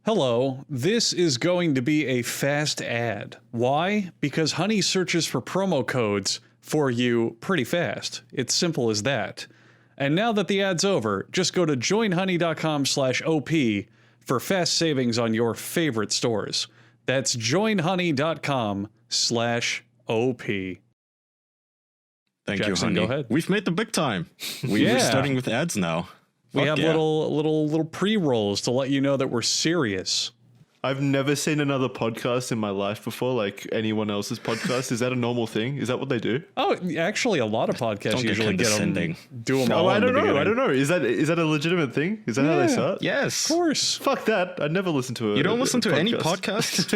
Hello, this is going to be a fast ad. Why? Because Honey searches for promo codes for you pretty fast. It's simple as that. And now that the ad's over, just go to joinhoney.com/OP for fast savings on your favorite stores. That's joinhoney.com/OP. Thank Jackson, you, Honey. go ahead. We've made the big time. We're starting with ads now. We have yeah. little pre-rolls to let you know that we're serious. I've never seen another podcast in my life before, like anyone else's podcast. Is that a normal thing? Is that what they do? Oh, actually, a lot of podcasts Don't get usually condescending. do them Oh, all. I in the don't know. beginning. I don't know. Is that a legitimate thing? Is that how they start? Yes. Of course. Fuck that. I'd never listen to it. You don't listen to any podcast?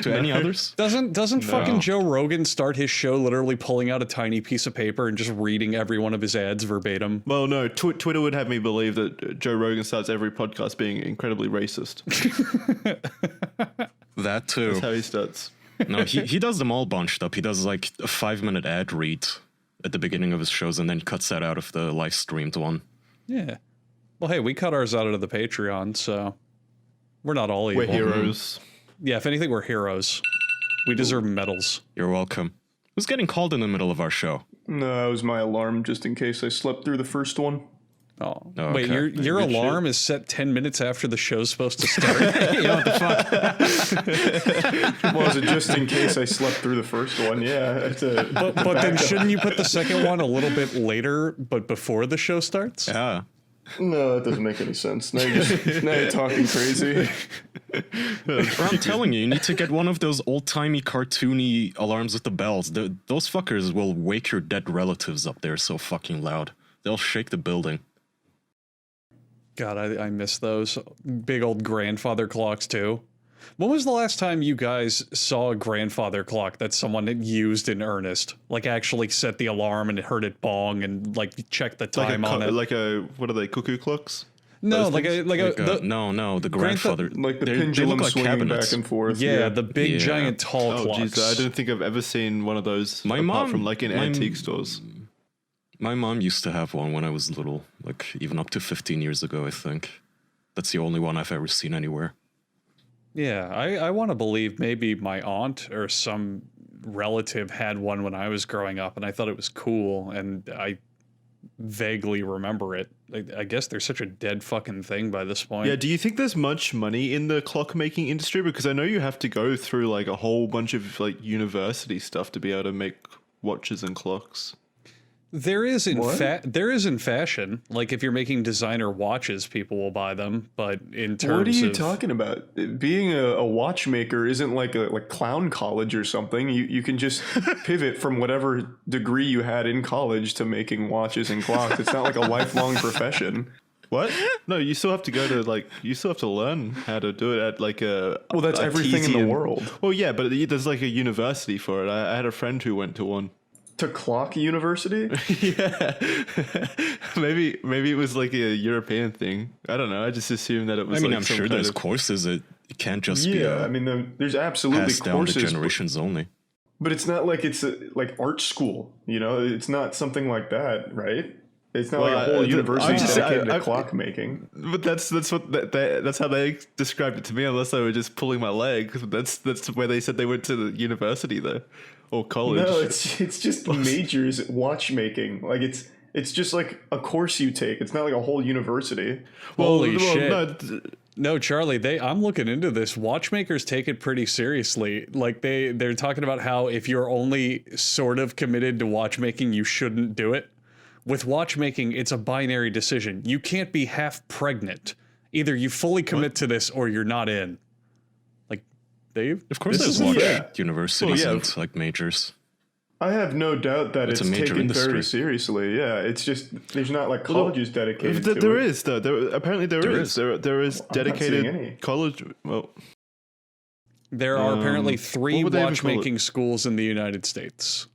To any others? Doesn't fucking Joe Rogan start his show literally pulling out a tiny piece of paper and just reading every one of his ads verbatim? Well, no. Twitter would have me believe that Joe Rogan starts every podcast being incredibly racist. That too. That's how he starts. No, he does them all bunched up. He does like a 5-minute ad read at the beginning of his shows and then cuts that out of the live streamed one. Yeah. Well, hey, we cut ours out of the Patreon, so we're not all evil. We're heroes. Yeah, if anything, we're heroes. We deserve medals. You're welcome. Who's getting called in the middle of our show? No, it was my alarm just in case I slept through the first one. Oh, Oh, wait, okay. your Good alarm is set 10 minutes after the show's supposed to start? You know what the fuck? Was it just in case I slept through the first one? Yeah. It's a, but then shouldn't you put the second one a little bit later, but before the show starts? Yeah. no, that doesn't make any sense. Now you're talking crazy. I'm telling you need to get one of those old-timey cartoony alarms with the bells. Those fuckers will wake your dead relatives up. They're so fucking loud. They'll shake the building. God, I miss those big old grandfather clocks too. When was the last time you guys saw a grandfather clock that someone had used in earnest? Like actually set the alarm and heard it bong and like check the time on it? Like a, what are they, cuckoo clocks? No, those like things? No, the grandfather. Like the they pendulum look like swinging cabinets. back and forth. yeah, the big Yeah. giant tall Oh, clocks. jeez, I don't think I've ever seen one of those My apart mom- from like in my- antique stores. My mom used to have one when I was little, like even up to 15 years ago, I think. That's the only one I've ever seen anywhere. Yeah, I want to believe maybe my aunt or some relative had one when I was growing up, and I thought it was cool, and I vaguely remember it. I guess there's such a dead fucking thing by this point. Yeah, do you think there's much money in the clockmaking industry? Because I know you have to go through like a whole bunch of like university stuff to be able to make watches and clocks. There is in fashion. Like if you're making designer watches, people will buy them. But in terms What are you of talking about? Being a watchmaker isn't like a clown college or something. You can just pivot from whatever degree you had in college to making watches and clocks. It's not like a lifelong profession. What? No, you still have to go to like you still have to learn how to do it at like a. Well, that's everything in the artesian- worit. Well, yeah, but there's like a university for it. I had a friend who went to one. To clock university? Yeah, maybe it was like a European thing. I don't know. I just assumed that it was. I mean, like I'm some sure kind there's of- courses. It can't just be Yeah, I mean, there's absolutely passed down to courses, generations only. but it's not like it's like art school. You know, it's not something like that, right? It's not Well, like a whole university dedicated to I- clockmaking. But that's that's how they described it to me. Unless they were just pulling my leg. That's where they said they went to the university though, or college. No, it's just majors watchmaking. Like it's just like a course you take. It's not like a whole university. Holy shit. No, No, Charlie, I'm looking into this. Watchmakers take it pretty seriously. Like they're talking about how if you're only sort of committed to watchmaking, you shouldn't do it. With watchmaking, it's a binary decision. You can't be half pregnant. Either you fully commit to this or you're not in. Like, Dave? Of course, this there's is watch yeah. universities Well, yeah. and like majors. I have no doubt that It's it's a major taken industry. very seriously. Yeah, it's just there's not like colleges dedicated to there it. is though. Apparently there is. There is I'm not seeing dedicated any. college. Well, There are apparently 3 what would they even call watchmaking schools in the United States.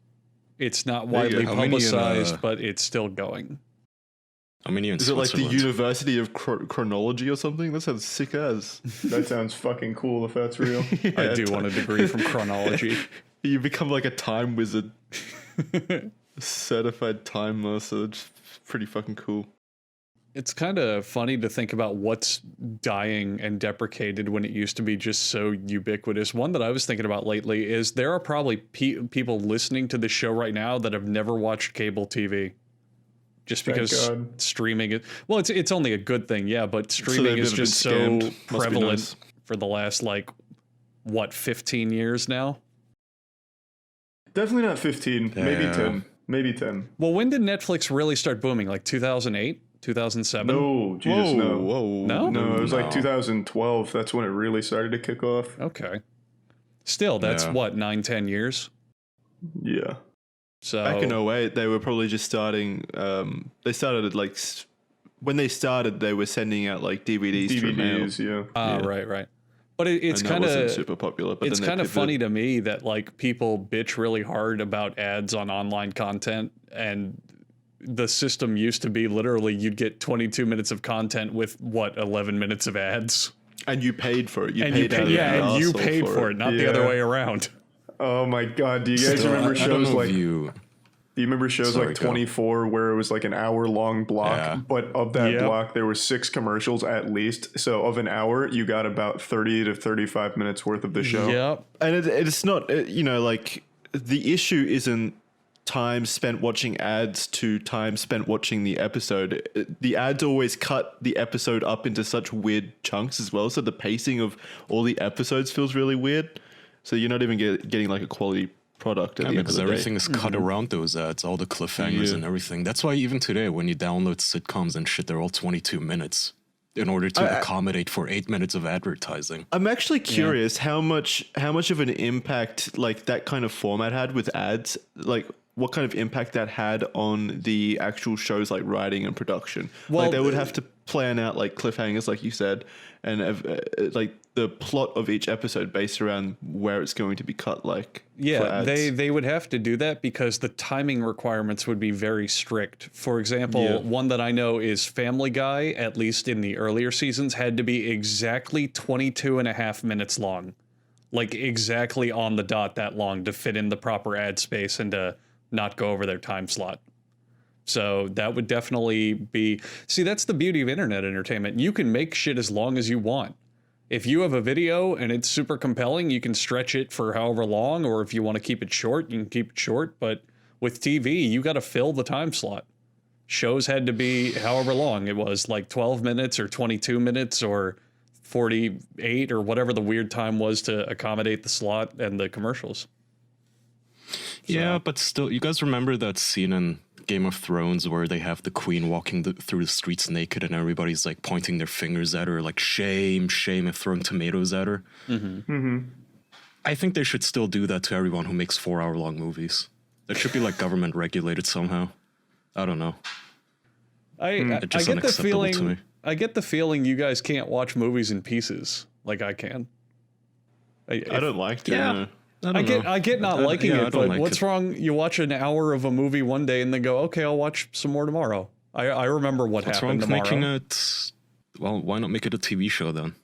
It's not There you go. widely How many in, publicized, but it's still going. How many in is it like the Switzerland? University of Chronology or something? That sounds sick as. That sounds fucking cool if that's real. I do want a degree from chronology. You become like a time wizard, certified time master. It's pretty fucking cool. It's kind of funny to think about what's dying and deprecated when it used to be just so ubiquitous. One that I was thinking about lately is there are probably people listening to this show right now that have never watched cable TV. Just because streaming is, well, it's only a good thing, yeah, but streaming is just so prevalent for the last, like, what, 15 years now? Definitely not 15, maybe 10. Maybe 10. Well, when did Netflix really start booming? Like 2008? 2007? No, Jesus, no. No? No, it was like 2012. That's when it really started to kick off. Okay. Still, that's what, 9-10 years? Yeah. So back in 08, they were probably just starting. They started at like when they started, they were sending out like DVDs through mail. Yeah. Right. But it's And kind that wasn't of super popular. But it's then they kind of pivoted. funny to me that like people bitch really hard about ads on online content, and the system used to be literally you'd get 22 minutes of content with what 11 minutes of ads, And you paid for it. You and paid you paid for it, not the other way around. Oh my God! Do you guys remember shows like? Do you remember shows like 24 where it was like an hour-long block, but of that block there were 6 commercials at least. So of an hour, you got about 30 to 35 minutes worth of the show. Yep. And it's not, like the issue isn't time spent watching ads to time spent watching the episode. The ads always cut the episode up into such weird chunks as well. So the pacing of all the episodes feels really weird. So you're not even getting like a quality product at the end of the day. Everything is cut around those ads, all the cliffhangers and everything. That's why even today, when you download sitcoms and shit, they're all 22 minutes in order to accommodate for 8 minutes of advertising. I'm actually curious how much of an impact like that kind of format had with ads, like what kind of impact that had on the actual show's like writing and production. Well, like they would have to plan out like cliffhangers, like you said, and like the plot of each episode based around where it's going to be cut. Like they would have to do that because the timing requirements would be very strict. For example, one that I know is Family Guy, at least in the earlier seasons, had to be exactly 22 and a half minutes long, like exactly on the dot that long to fit in the proper ad space and to not go over their time slot. So that would definitely be... See, that's the beauty of internet entertainment. You can make shit as long as you want. If you have a video and it's super compelling, you can stretch it for however long, or if you want to keep it short, you can keep it short. But with TV, you got to fill the time slot. Shows had to be however long it was, like 12 minutes or 22 minutes or 48 or whatever the weird time was to accommodate the slot and the commercials. Yeah, but still, you guys remember that scene in Game of Thrones where they have the queen walking through the streets naked and everybody's like pointing their fingers at her, like shame, and throwing tomatoes at her? I think they should still do that to everyone who makes 4-hour-long movies. That should be like government regulated somehow. I don't know. I get the feeling. To me. I get the feeling you guys can't watch movies in pieces like I can. I don't like to. Yeah. I get not liking it, but like what's wrong? You watch an hour of a movie one day and then go, okay, I'll watch some more tomorrow. I remember what's happened tomorrow. Making it? Well, why not make it a TV show then?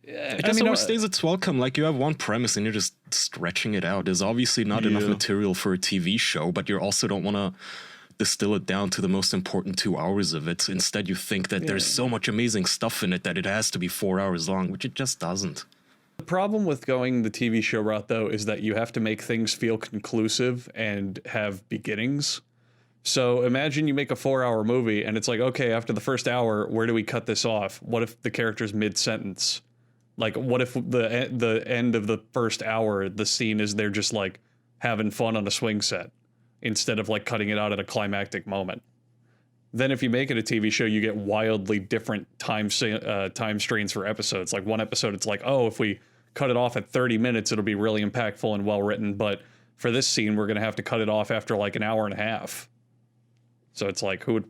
It just overstays its welcome. Like you have one premise and you're just stretching it out. There's obviously not enough material for a TV show, but you also don't want to distill it down to the most important 2 hours of it. Instead, you think that there's so much amazing stuff in it that it has to be 4 hours long, which it just doesn't. The problem with going the TV show route, though, is that you have to make things feel conclusive and have beginnings. So imagine you make a 4-hour movie and it's like, okay, after the first hour, where do we cut this off? What if the character's mid-sentence? Like, what if the end of the first hour, the scene is they're just like having fun on a swing set instead of like cutting it out at a climactic moment? Then if you make it a TV show, you get wildly different time strains for episodes. Like one episode, it's like, oh, if we cut it off at 30 minutes, it'll be really impactful and well written. But for this scene, we're going to have to cut it off after like an hour and a half. So it's like, who would,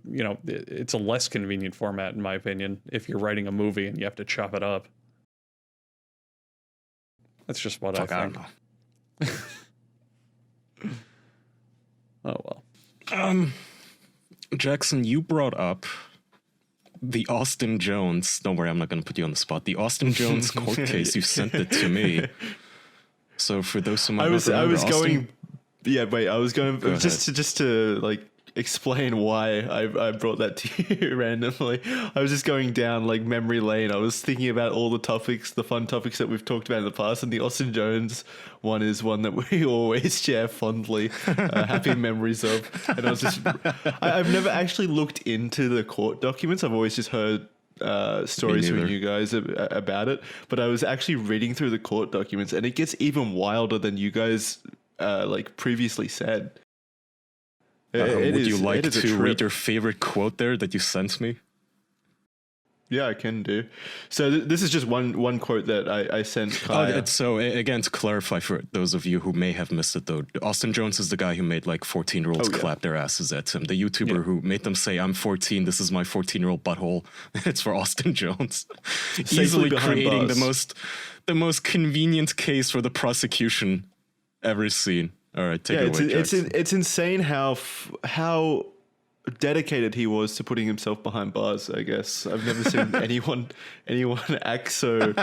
it's a less convenient format, in my opinion, if you're writing a movie and you have to chop it up. That's just what I think. I don't know. Oh, well. Jackson, you brought up the Austin Jones. Don't worry, I'm not going to put you on the spot. The Austin Jones court case. You sent it to me. So for those who might not remember, I was going just to like explain why I brought that to you randomly. I was just going down like memory lane. I was thinking about all the topics, the fun topics that we've talked about in the past, and the Austin Jones one is one that we always share fondly, happy memories of. And I was just, I've never actually looked into the court documents. I've always just heard stories from you guys about it, but I was actually reading through the court documents, and it gets even wilder than you guys like previously said. Would you like to read your favorite quote there that you sent me? Yeah, I can do. So this is just one quote that I sent Kaya. So again, to clarify for those of you who may have missed it though, Austin Jones is the guy who made like 14-year-olds clap their asses at him. The YouTuber who made them say, "I'm 14, this is my 14-year-old butthole." It's for Austin Jones. Easily creating the most convenient case for the prosecution ever seen. All right, take it away, Jackson. It's insane how dedicated he was to putting himself behind bars. I guess I've never seen anyone act so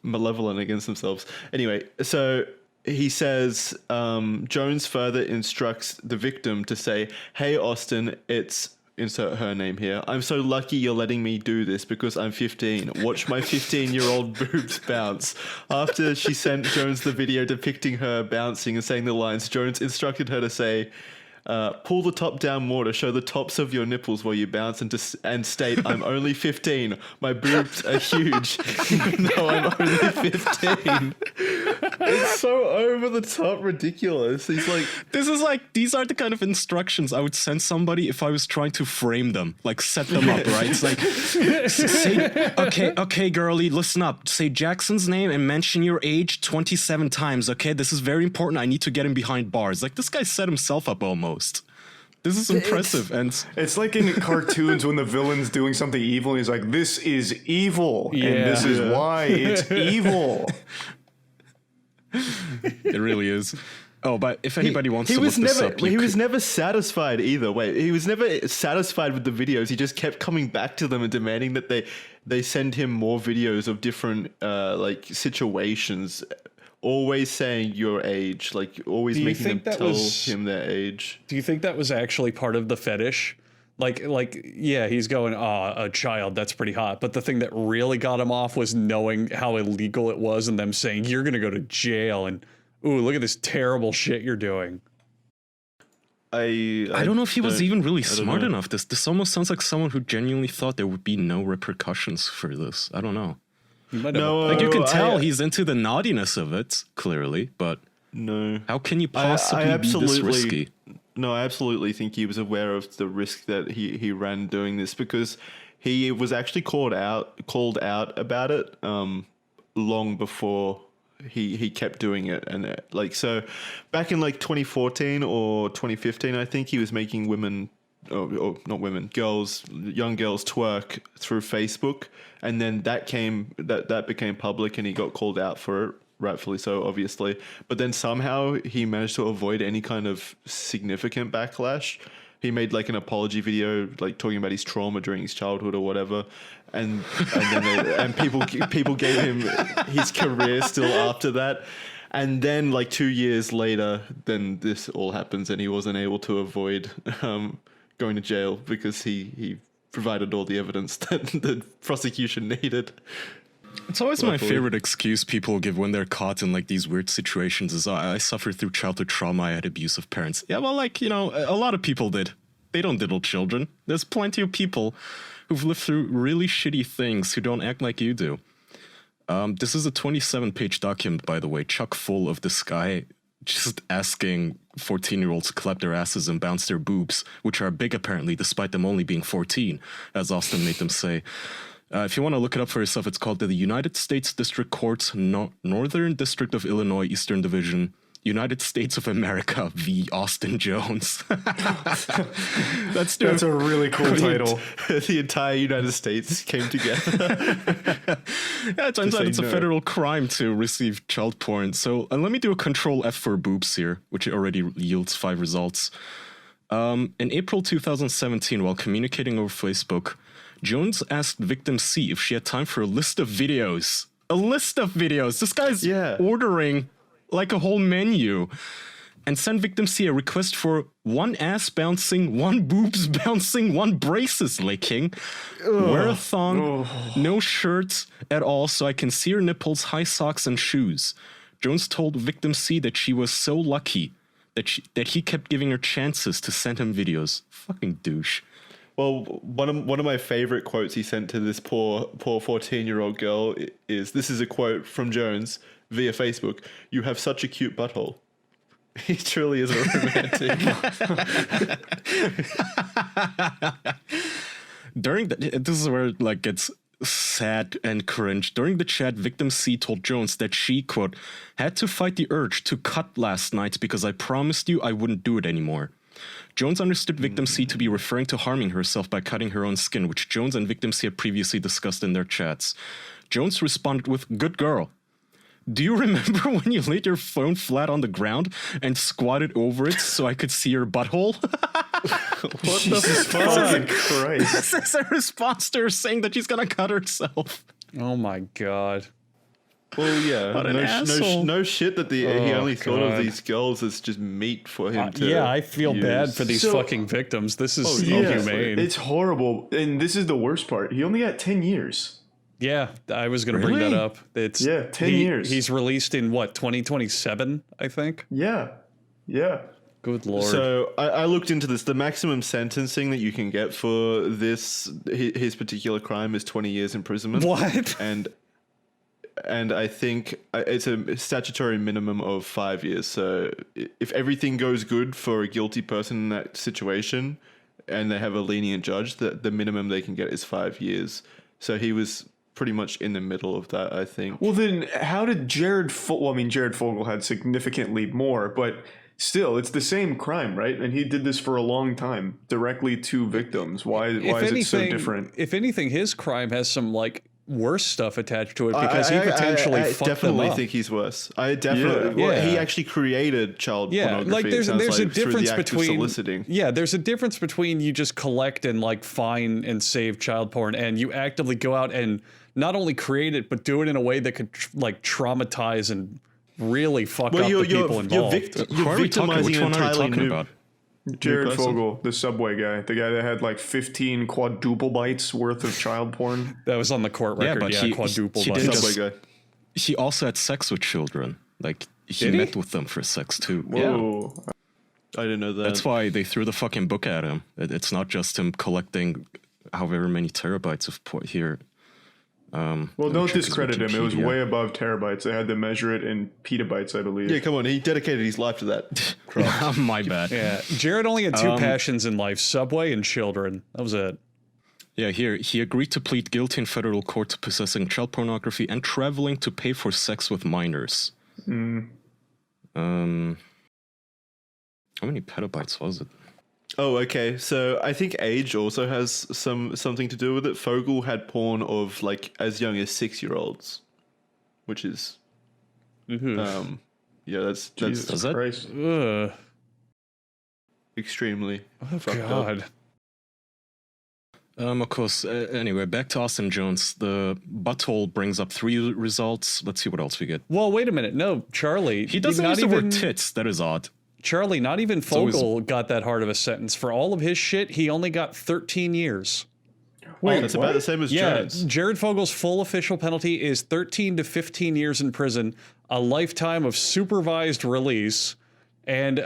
malevolent against themselves. Anyway, so he says Jones further instructs the victim to say, "Hey Austin, it's." Insert her name here. "I'm so lucky you're letting me do this because I'm 15. Watch my 15-year-old boobs bounce." After she sent Jones the video depicting her bouncing and saying the lines, Jones instructed her to say, "Pull the top down more to show the tops of your nipples while you bounce and state, 'I'm only 15. My boobs are huge, even though I'm only 15. It's so over the top ridiculous. He's like, these are the kind of instructions I would send somebody if I was trying to frame them, like set them up, right? It's like, say, okay, girlie, listen up. Say Jackson's name and mention your age 27 times, okay? This is very important. I need to get him behind bars. Like, this guy set himself up almost. This is impressive. And it's like in cartoons when the villain's doing something evil and he's like, "This is evil, and this is why it's evil." It really is. Oh, but if anybody wants to look this up, he was never satisfied either. Wait, he was never satisfied with the videos. He just kept coming back to them and demanding that they send him more videos of different like situations. Always saying your age, like always making them tell him their age. Do you think that was actually part of the fetish? Like, yeah, he's going, a child, that's pretty hot. But the thing that really got him off was knowing how illegal it was and them saying, "You're going to go to jail," and, "Ooh, look at this terrible shit you're doing." I don't know if he was even really smart enough. This almost sounds like someone who genuinely thought there would be no repercussions for this. I don't know. Like, you can tell he's into the naughtiness of it, clearly, but no. How can you possibly be this risky? No, I absolutely think he was aware of the risk that he ran doing this, because he was actually called out about it long before he kept doing it. And like, so back in like 2014 or 2015, I think he was making or not women, young girls twerk through Facebook, and then that became public, and he got called out for it, rightfully so, obviously. But then somehow he managed to avoid any kind of significant backlash. He made like an apology video, like talking about his trauma during his childhood or whatever, and then people gave him his career still after that. And then like 2 years later, then this all happens, and he wasn't able to avoid going to jail because he provided all the evidence that the prosecution needed. It's always my favorite excuse people give when they're caught in like these weird situations is, "I suffered through childhood trauma, I had abusive parents." Yeah, well, like, a lot of people did. They don't diddle children. There's plenty of people who've lived through really shitty things who don't act like you do. This is a 27-page document, by the way, chock full of this guy just asking 14-year-olds to clap their asses and bounce their boobs, which are big apparently, despite them only being 14, as Austin made them say. If you want to look it up for yourself, it's called the United States District Court's Northern District of Illinois, Eastern Division, United States of America v. Austin Jones. That's a really cool title. The entire United States came together. Yeah, it turns out it's a federal crime to receive child porn. So let me do a Control F for boobs here, which already yields 5 results. In April 2017, while communicating over Facebook, Jones asked victim C if she had time for a list of videos. A list of videos. This guy's ordering like a whole menu. and send victim C a request for 1 ass bouncing, 1 boobs bouncing, 1 braces licking, wear a thong, no shirts at all so I can see her nipples, high socks, and shoes. Jones told victim C that she was so lucky that he kept giving her chances to send him videos. Fucking douche. Well, one of my favorite quotes he sent to this poor 14-year-old girl is, this is a quote from Jones via Facebook: "You have such a cute butthole." He truly is a romantic. This is where it like gets sad and cringe. During the chat, victim C told Jones that she, quote, had to fight the urge to cut last night because I promised you I wouldn't do it anymore. Jones understood victim C to be referring to harming herself by cutting her own skin, which Jones and victim C had previously discussed in their chats. Jones responded with, "Good girl. Do you remember when you laid your phone flat on the ground and squatted over it so I could see your butthole?" What Jesus fucking Christ. This is a response to her saying that she's gonna cut herself. Oh my god. Well, yeah, What an asshole. no shit that he only thought of God. these girls as just meat for him to. Yeah, I feel bad use. for these So- fucking victims. This is Yeah, inhumane. it's horrible. And this is the worst part. He only got 10 years. Yeah, I was going to bring that Really? up. It's 10 years. He's released in what, 2027, I think? Yeah. Yeah. Good lord. So I looked into this. The maximum sentencing that you can get for his particular crime is 20 years imprisonment. What? And I think it's a statutory minimum of 5 years. So if everything goes good for a guilty person in that situation, and they have a lenient judge, the minimum they can get is 5 years. So he was pretty much in the middle of that, I think. Well, then how did Jared Fogle... Well, I mean, Jared Fogle had significantly more, but still, it's the same crime, right? And he did this for a long time, directly to victims. Why is it so different? If anything, his crime has some, like, worse stuff attached to it because he potentially I fucked definitely them up. think he's worse. I definitely. Yeah. Well, he Yeah. actually created child Yeah, pornography. like it there's sounds a like, through difference the act of between soliciting. Yeah, there's a difference between you just collect and like find and save child porn, and you actively go out and not only create it but do it in a way that could like traumatize and really fuck up the people involved. Who You're are we talking? victimizing Which an one are you entirely talking new. about? Jared person. Fogle, the subway guy, the guy that had like 15 quadruple bytes worth of child porn. That was on the court Yeah, record. but Yeah, he quadruple. didn't bucks. just- Subway guy. He also had sex with children. Like, he Did he? met with them for sex, too. Yeah. Whoa. I didn't know that. That's why they threw the fucking book at him. It's not just him collecting however many terabytes of porn here. Well, Let me don't check his discredit him. It was Wikipedia. way above terabytes. They had to measure it in petabytes, I believe. Yeah, come on. He dedicated his life to that. My bad. Yeah, Jared only had two passions in life: Subway and children. That was it. Yeah, here, he agreed to plead guilty in federal court to possessing child pornography and traveling to pay for sex with minors. How many petabytes was it? Oh, okay. So I think age also has something to do with it. Fogle had porn of like as young as 6-year-olds, which is yeah, that's Jesus Is that- Christ. Ugh. extremely Oh fucked up. God. Of course, anyway, back to Austin Jones. The butthole brings up 3 results. Let's see what else we get. Well, wait a minute. No, Charlie. He doesn't not use the even, word tits. That is odd. Charlie, not even always- Fogle got that hard of a sentence. For all of his shit, he only got 13 years. Wait, That's what? about the same as Yeah, Jones. Jared Fogle's full official penalty is 13 to 15 years in prison, a lifetime of supervised release, and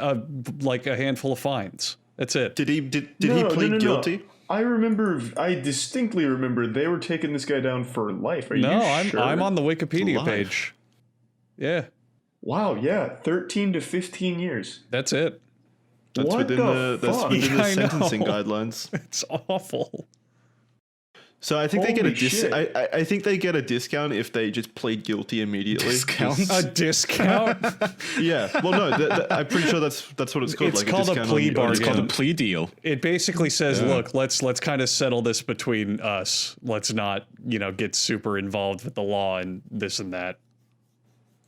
like a handful of fines. That's it. Did he plead guilty? I distinctly remember they were taking this guy down for life. Are No, you sure? I'm on the Wikipedia Life. page. Yeah, Wow, yeah, 13 to 15 years. that's it. That's What within the that's fuck? within Yeah, the I sentencing know. guidelines. It's awful. So I think they get a Holy shit. I think they get a discount if they just plead guilty immediately. Discount? A discount? Yeah. Well, no, I'm pretty sure that's what it's called. It's like called a discount plea on bargain. It's called a yeah. plea deal. It basically says, look, let's kind of settle this between us. Let's not, get super involved with the law and this and that.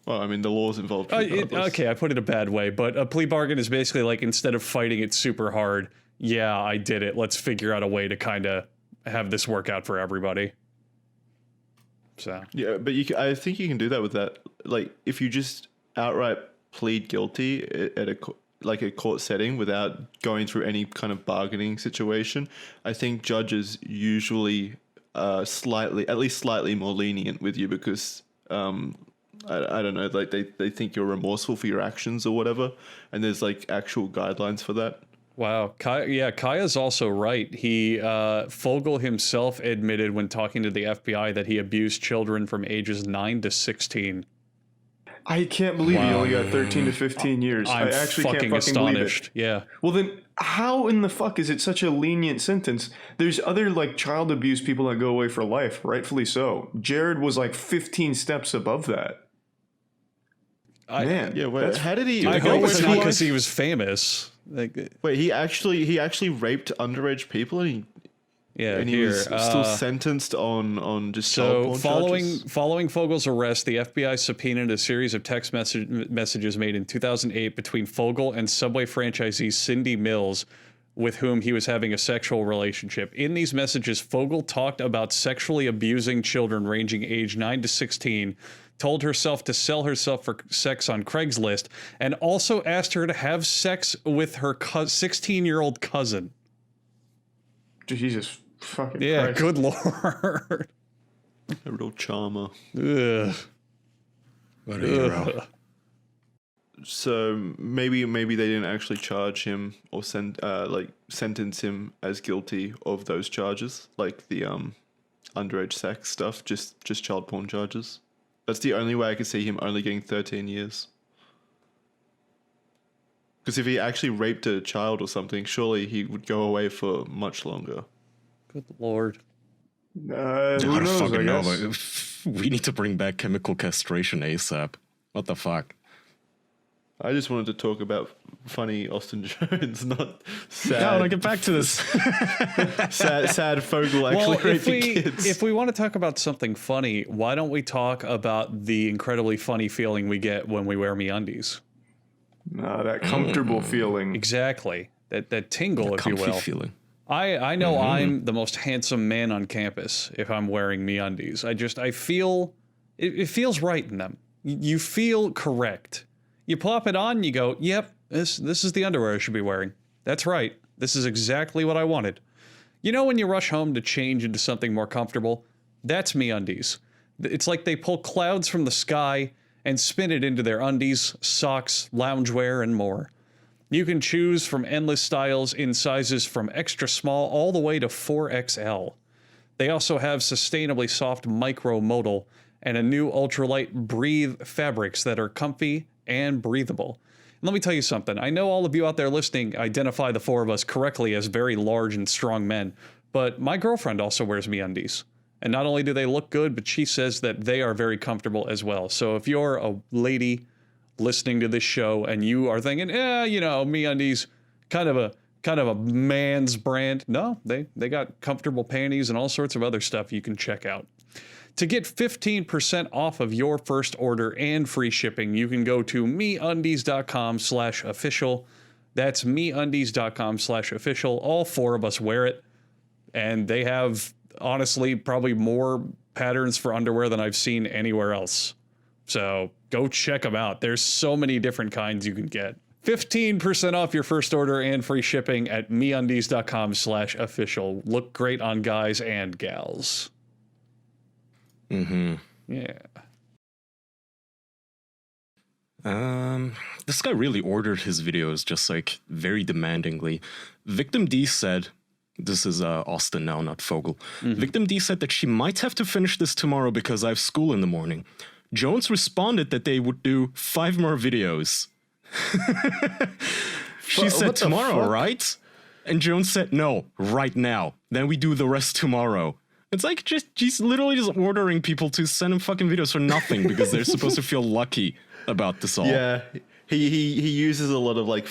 Well, I mean, the law's involved. regardless. Okay, I put it a bad way, but a plea bargain is basically like instead of fighting it super hard, yeah, I did it. Let's figure out a way to kind of have this work out for everybody. So Yeah, but I think you can do that with that. Like, if you just outright plead guilty at a court setting without going through any kind of bargaining situation, I think judges usually at least slightly more lenient with you because I don't know, like they think you're remorseful for your actions or whatever, and there's like actual guidelines for that. Wow. Kaya's also right. Fogle himself admitted when talking to the FBI that he abused children from ages 9 to 16. I can't believe he only got 13 to 15 years. I'm I actually fucking can't fucking astonished. believe it. Yeah. Well, then how in the fuck is it such a lenient sentence? There's other like child abuse people that go away for life, rightfully so. Jared was like 15 steps above that. Man, Yeah, well, how did he? I how hope was it's he not like- because he was famous. Like, Wait, he actually raped underage people, and he here. was still sentenced on just child So porn charges? following Fogle's arrest, the FBI subpoenaed a series of text messages made in 2008 between Fogle and Subway franchisee Cindy Mills, with whom he was having a sexual relationship. In these messages, Fogle talked about sexually abusing children ranging age 9 to 16, told herself to sell herself for sex on Craigslist, and also asked her to have sex with her 16-year-old cousin. Jesus fucking Yeah, Christ. good lord. A real charmer. Ugh. What a hero. So maybe they didn't actually charge him or sentence him as guilty of those charges, like the underage sex stuff, just child porn charges. That's the only way I could see him only getting 13 years. Because if he actually raped a child or something, surely he would go away for much longer. Good lord. Who I don't knows, I fucking know, guess. but we need to bring back chemical castration ASAP. What the fuck? I just wanted to talk about funny Austin Jones, not sad. No, no, get back to this. sad Fogle actually raping kids. If we want to talk about something funny, why don't we talk about the incredibly funny feeling we get when we wear MeUndies? That comfortable feeling. Exactly. That tingle, if you Comfy will. feeling. I know I'm the most handsome man on campus if I'm wearing MeUndies. I feel it feels right in them. You feel correct. You plop it on, you go, yep, this is the underwear I should be wearing. That's right. This is exactly what I wanted. You know when you rush home to change into something more comfortable? That's MeUndies. It's like they pull clouds from the sky and spin it into their undies, socks, loungewear, and more. You can choose from endless styles in sizes from extra small all the way to 4XL. They also have sustainably soft micro-modal and a new ultralight breathe fabrics that are comfy and breathable. And let me tell you something. I know all of you out there listening identify the four of us correctly as very large and strong men, but my girlfriend also wears MeUndies. And not only do they look good, but she says that they are very comfortable as well. So if you're a lady listening to this show and you are thinking, MeUndies, kind of a man's brand. No, they got comfortable panties and all sorts of other stuff you can check out. To get 15% off of your first order and free shipping, you can go to MeUndies.com/official. That's MeUndies.com/official. All four of us wear it, and they have, honestly, probably more patterns for underwear than I've seen anywhere else. So go check them out. There's so many different kinds you can get. 15% off your first order and free shipping at MeUndies.com/official. Look great on guys and gals. Mm-hmm. Yeah. This guy really ordered his videos just like very demandingly. Victim D said, this is Austin now, not Fogle. Victim D said that she might have to finish this tomorrow because I have school in the morning. Jones responded that they would do 5 more videos. She said tomorrow, right? And Jones said, no, right now. Then we do the rest tomorrow. It's like she's literally just ordering people to send him fucking videos for nothing because they're supposed to feel lucky about this all. Yeah, he uses a lot of like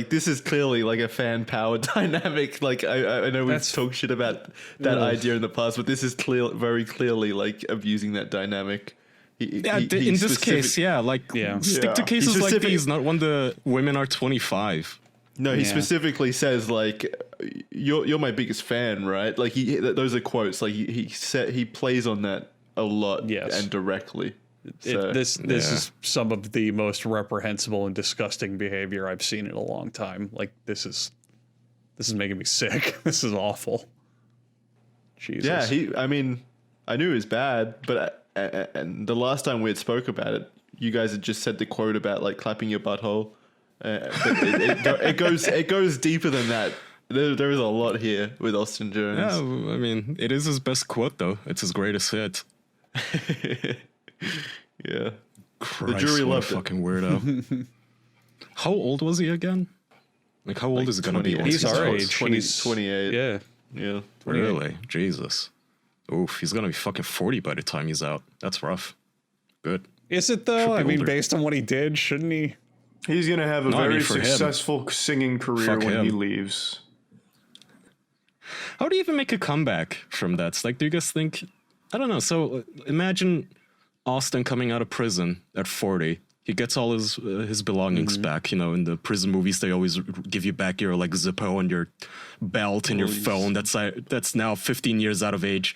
this is clearly like a fan power dynamic. Like I know we've talked shit about that idea in the past, but this is very clearly like abusing that dynamic. In this case, stick to cases like these, not when the women are 25. No, he specifically says like, "You're my biggest fan, right?" Like those are quotes. Like he plays on that a lot and directly. This is some of the most reprehensible and disgusting behavior I've seen in a long time. Like this is making me sick. This is awful. Jesus. Yeah, I mean, I knew it was bad, but and the last time we had spoke about it, you guys had just said the quote about like clapping your butthole. But it goes deeper than that. There is a lot here with Austin Jones. Yeah, I mean, it is his best quote though. It's his greatest hit. Yeah. Christ, The jury what loved a fucking weirdo. How old was he again? Like, how old is he gonna be? He's our age. 28. Yeah. Yeah. Really? Jesus. Oof, he's gonna be fucking 40 by the time he's out. That's rough. Good. Is it though? Should be I mean, older. based on what he did, shouldn't he? He's gonna have a No, I mean, very for him. successful singing career Fuck when he him. leaves. How do you even make a comeback from that? It's like, do you guys think? I don't know. So imagine Austin coming out of prison at 40. He gets all his belongings back. You know, in the prison movies, they always give you back your like Zippo and your belt and your phone. That's now 15 years out of age.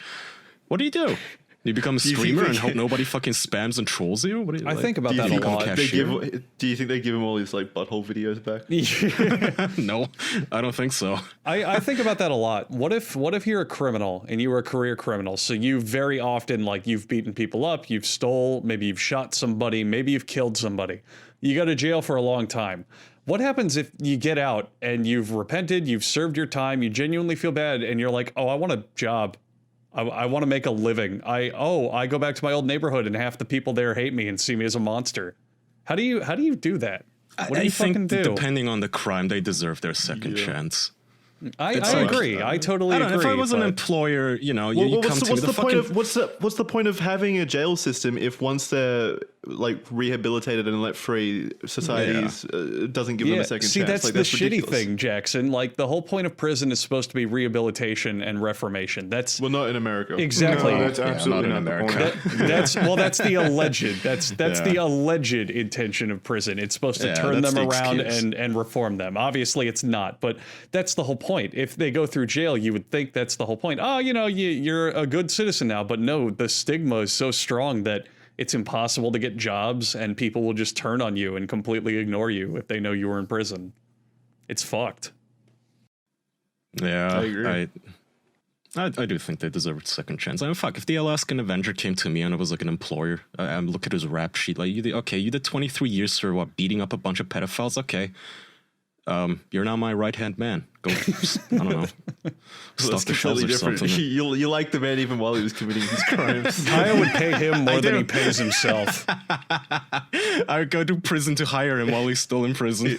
What do? Do you become a you think streamer they and hope can- nobody fucking spams and trolls you? What do you, I like, think about Do you that a think lot. do you think they give him all these like butthole videos back? no, I don't think so. I think about that a lot. What if you're a criminal and you were a career criminal? So you very often, like, you've beaten people up, you've stole, maybe you've shot somebody, maybe you've killed somebody. You go to jail for a long time. What happens if you get out and you've repented, you've served your time, you genuinely feel bad, and you're like, oh, I want a job. I want to make a living. I go back to my old neighborhood and half the people there hate me and see me as a monster. How do you do that? What do you fucking do? Depending on the crime, they deserve their second chance. I agree. I totally I don't know, agree. if I was an but- employer, you know, you come to me, what's the the point fucking of what's the point of having a jail system if once they're like rehabilitated and let free, societies doesn't give them a second see, chance? that's Like, the shitty ridiculous. thing, Jackson. Like, the whole point of prison is supposed to be rehabilitation and reformation. That's Well, not in America. exactly. No, that's absolutely not in not the America. point. That's the alleged. That's Yeah. the alleged intention of prison. It's supposed to Yeah, turn that's them the around excuse. and reform them. Obviously, it's not, but that's the whole point. If they go through jail, you would think that's the whole point. Oh, you know, you're a good citizen now, but no, the stigma is so strong that it's impossible to get jobs, and people will just turn on you and completely ignore you if they know you were in prison. It's fucked. Yeah, I agree. I do think they deserve a second chance. I mean, fuck, if the Alaskan Avenger came to me and I was like an employer, I look at his rap sheet, like, you did 23 years for what, beating up a bunch of pedophiles? Okay. You're now my right-hand man. Go, I don't know, stock the shelves or something. You like the man even while he was committing his crimes. Kyle would pay him more than do. he pays himself. I would go to prison to hire him while he's still in prison.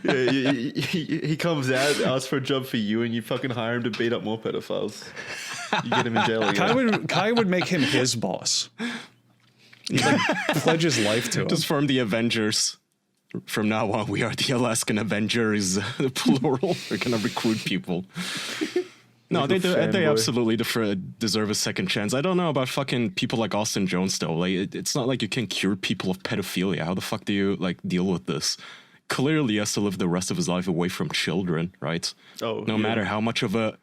Yeah, he comes out, asks for a job for you, and you fucking hire him to beat up more pedophiles. You get him in jail again. Kai would make him his boss. He'd like pledge his life to him. Just form the Avengers. From now on, we are the Alaskan Avengers, plural. We're gonna recruit people. No, they fanboy. absolutely deserve a second chance. I don't know about fucking people like Austin Jones though. Like, it's not like you can cure people of pedophilia. How the fuck do you like deal with this? Clearly, he has to live the rest of his life away from children, right? Oh, no yeah. matter how much of a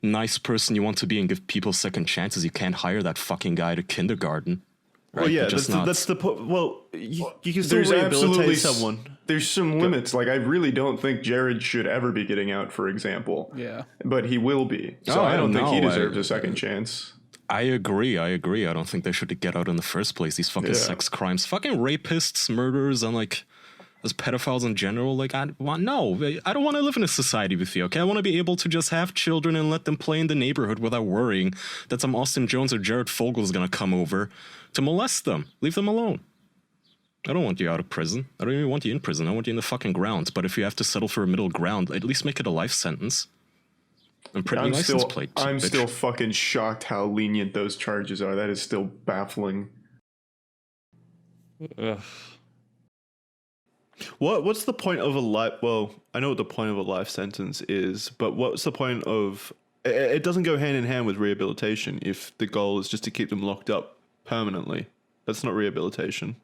nice person you want to be and give people second chances, you can't hire that fucking guy to kindergarten. Right? Well, yeah, Just that's the point. Well, you can still There's absolutely rehabilitate someone. There's some limits. Like, I really don't think Jared should ever be getting out, for example. Yeah. But he will be. So Oh, I don't think he no, deserves a second chance. I agree. I don't think they should get out in the first place. These fucking Yeah. sex crimes, fucking rapists, murderers, and like as pedophiles in general. Like, I don't want to live in a society with you. Okay, I want to be able to just have children and let them play in the neighborhood without worrying that some Austin Jones or Jared Fogle is gonna come over to molest them. Leave them alone. I don't want you out of prison. I don't even want you in prison. I want you in the fucking grounds. But if you have to settle for a middle ground, at least make it a life sentence. And print your license plate. I'm bitch. still fucking shocked how lenient those charges are. That is still baffling. Ugh. What's the point of a life? Well, I know what the point of a life sentence is, but what's the point of? It doesn't go hand in hand with rehabilitation if the goal is just to keep them locked up permanently. That's not rehabilitation.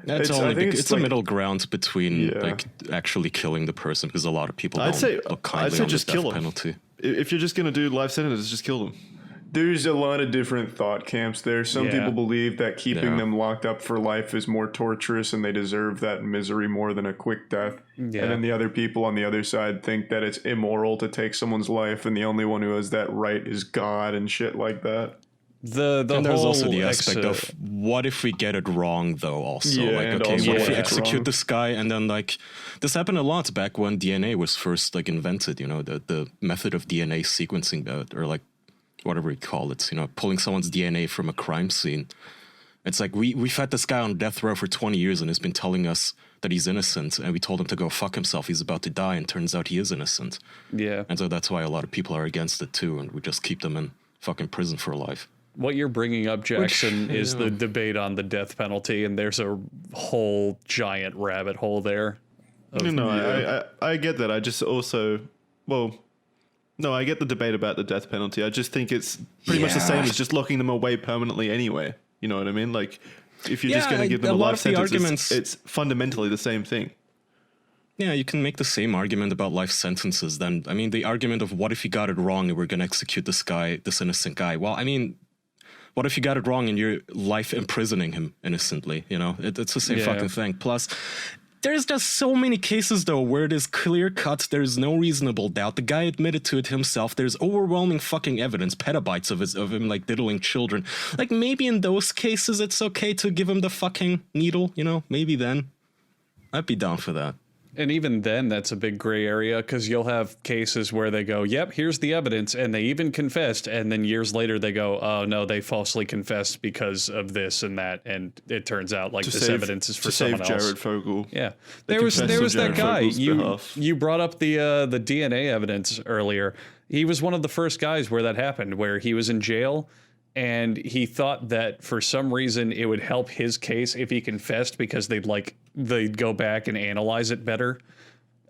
That's I only think it's it's a like- middle ground between Yeah. like actually killing the person, because a lot of people I'd don't say look kindly on just the kill death them. penalty. If you're just gonna do life sentences, just kill them. There's a lot of different thought camps there. Some Yeah. people believe that keeping Yeah. them locked up for life is more torturous and they deserve that misery more than a quick death. Yeah. And then the other people on the other side think that it's immoral to take someone's life and the only one who has that right is God and shit like that. The And there's whole also the aspect of what if we get it wrong, though, also. Yeah, like, and okay, also what if we get it execute wrong. this guy and then, like, this happened a lot back when DNA was first, like, invented, you know, the method of DNA sequencing, or, like, whatever you call it, you know, pulling someone's DNA from a crime scene. It's like, we've had this guy on death row for 20 years and he's been telling us that he's innocent, and we told him to go fuck himself, he's about to die, and turns out he is innocent. Yeah. And so that's why a lot of people are against it, too, and we just keep them in fucking prison for life. What you're bringing up, Jackson, is yeah. the debate on the death penalty, and there's a whole giant rabbit hole there. I get that. I just also, well, no, I get the debate about the death penalty. I just think it's pretty much the same as just locking them away permanently anyway. You know what I mean? Like, if you're just Yeah, going to give them a a lot life of the sentence, arguments- it's fundamentally the same thing. Yeah, you can make the same argument about life sentences then. I mean, the argument of what if you got it wrong and we're going to execute this guy, this innocent guy? Well, I mean, what if you got it wrong and you're life imprisoning him innocently? You know, it's the same Yeah. fucking thing. Plus, there's just so many cases, though, where it is clear cut. There's no reasonable doubt. The guy admitted to it himself. There's overwhelming fucking evidence, petabytes of him, like, diddling children. Like, maybe in those cases, it's okay to give him the fucking needle, you know? Maybe then. I'd be down for that. And even then, that's a big gray area, because you'll have cases where they go, yep, here's the evidence, and they even confessed, and then years later they go, oh, no, they falsely confessed because of this and that, and it turns out, like, this evidence is for someone Jared else. Fogle. Yeah, They there was confessed on that Jared guy. Fogle's You behalf. you brought up the DNA evidence earlier. He was one of the first guys where that happened, where he was in jail, and he thought that for some reason it would help his case if he confessed, because they'd go back and analyze it better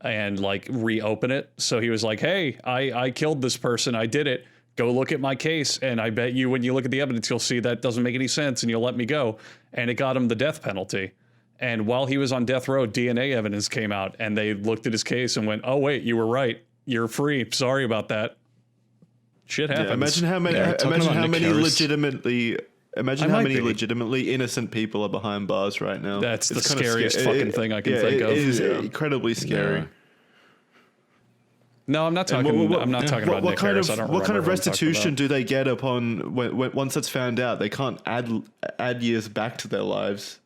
and like reopen it. So he was like, hey, I killed this person, I did it, go look at my case, and I bet you when you look at the evidence you'll see that doesn't make any sense and you'll let me go. And it got him the death penalty. And while he was on death row, DNA evidence came out and they looked at his case and went, oh wait, you were right, you're free, sorry about that. Shit happens. Yeah, imagine how many, Yeah, talking imagine about how Nick many Harris. legitimately. Imagine I how might many be. legitimately innocent people are behind bars right now. That's the It's kinda scariest scary. fucking thing I can think it of. It is Yeah. incredibly scary. Yeah. No, I'm not And talking. what- I'm not talking about what Nick kind Harris. of I don't what kind of remember who I'm talking restitution about. do they get upon once that's found out? They can't add years back to their lives.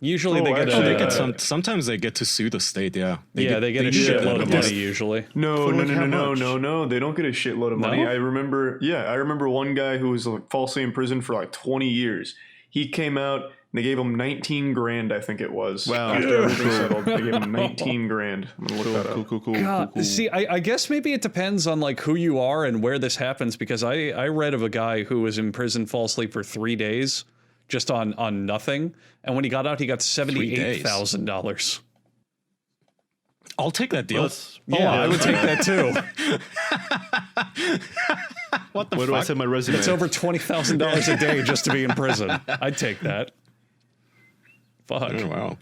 Usually they get actually, Oh, a. they get sometimes they get to sue the state, yeah. they get a do shitload get of that. money usually. No, For no, like no, how no, no, much? no, no. They don't get a shitload of money. No? I remember one guy who was like falsely imprisoned for like 20 years. He came out and they gave him 19 grand, I think it was. Wow. After everything settled, they gave him 19 grand. I'm gonna look that up. Cool. God, see, I guess maybe it depends on like who you are and where this happens, because I read of a guy who was in prison falsely for 3 days, just on nothing, and when he got out, he got $78,000. I'll take that deal. Yeah, I would take that too. What the Where do I fuck? send my resume? It's over $20,000 a day just to be in prison. I'd take that. Fuck. Oh, wow.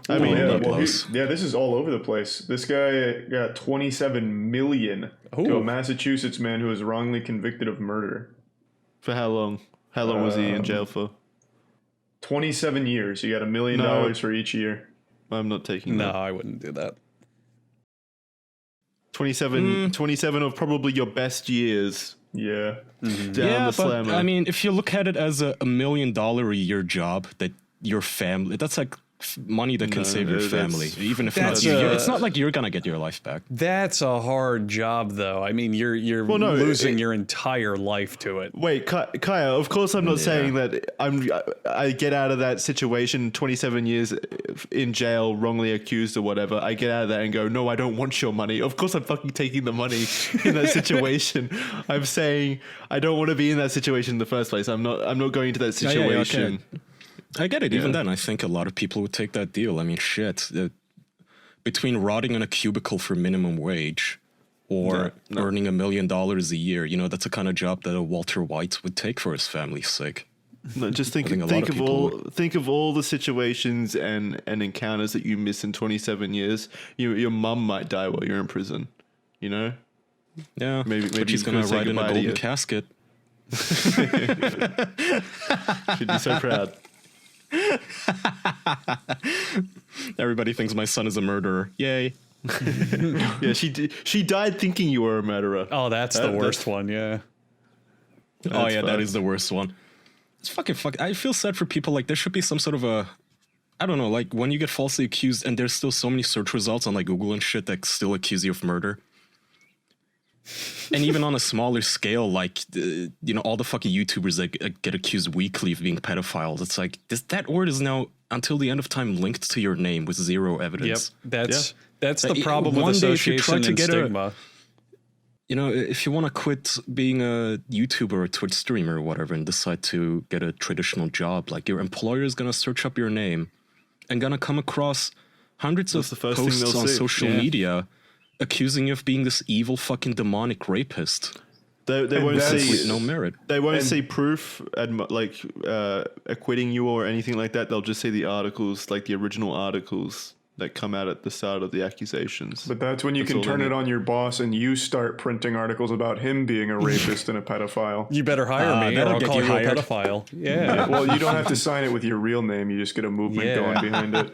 I mean, Yeah, Ooh, well, close. this is all over the place. This guy got 27 million to Ooh. a Massachusetts man who was wrongly convicted of murder. for how long? How long was he in jail for? 27 years. You got $1 million No. for each year. I'm not taking No, that. I wouldn't do that. 27 of probably your best years Yeah. down Yeah, the but slammer. I mean, if you look at it as a $1 million a year job that your family, that's like money that can No, save your that's- family, even if that's, not you. It's not like you're gonna get your life back. That's a hard job, though. I mean, you're no, losing your entire life to it. Wait, Kaya, of course I'm not saying that I get out of that situation 27 years in jail, wrongly accused or whatever. I get out of that and go, no, I don't want your money. Of course I'm fucking taking the money in that situation. I'm saying I don't want to be in that situation in the first place. I'm not going into that Yeah, situation. okay. I get it. Even Yeah. then, I think a lot of people would take that deal. I mean, shit. Between rotting in a cubicle for minimum wage or earning $1 million a year, you know, that's the kind of job that a Walter White would take for his family's sake. No, just think think a lot of people think of all the situations and encounters that you miss in 27 years. Your mum might die while you're in prison, you know? Yeah, Maybe but she's you gonna could say ride in a goodbye to golden you. casket. She'd be so proud. Everybody thinks my son is a murderer. Yay. Yeah, she died thinking you were a murderer. Oh, that's the worst one. Yeah. Oh yeah, that fucked. is the worst one. It's fucking fuck. I feel sad for people. Like there should be some sort of a, I don't know, like when you get falsely accused and there's still so many search results on like Google and shit that still accuse you of murder. And even on a smaller scale, like, you know, all the fucking YouTubers that get accused weekly of being pedophiles. It's like, that word is now, until the end of time, linked to your name with zero Yep. evidence. That's the problem with One day if you try association to and get stigma. You know, if you want to quit being a YouTuber or a Twitch streamer or whatever and decide to get a traditional job, like your employer is going to search up your name and going to come across hundreds That's the of first thing posts they'll on see. social media accusing you of being this evil fucking demonic rapist. They And won't that's- see With no merit. They won't see proof, acquitting you or anything like that. They'll just see the articles, like the original articles that come out at the start of the accusations. But that's when you That's can all they turn it need. on your boss and you start printing articles about him being a rapist and a pedophile. You better hire me, or that'll I'll get call you you a hired. pedophile. Yeah. Well, you don't have to sign it with your real name. You just get a movement Yeah. going behind it.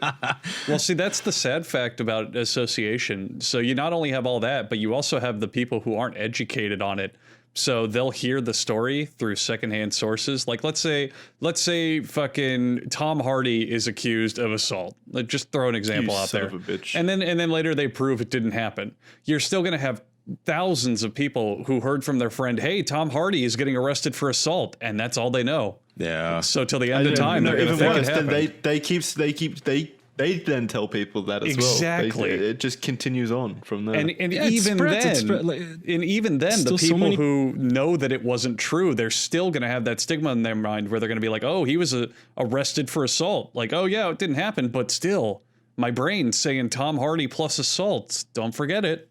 Well, see, that's the sad fact about association. So you not only have all that, but you also have the people who aren't educated on it. So they'll hear the story through secondhand sources. Like let's say fucking Tom Hardy is accused of assault. Like, just throw an example You out son there. of a bitch. And then later they prove it didn't happen. You're still going to have thousands of people who heard from their friend, "Hey, Tom Hardy is getting arrested for assault," and that's all they know. Yeah. So till the end of And time, they're going to even think it worse, then happened. they then tell people that as Exactly. well. It just continues on from there. And Yeah, it even spreads, then, it spread, like, and even then, the still so people many- who know that it wasn't true, they're still going to have that stigma in their mind where they're going to be like, "Oh, he was arrested for assault." Like, "Oh yeah, it didn't happen," but still, my brain's saying Tom Hardy plus assault. Don't forget it.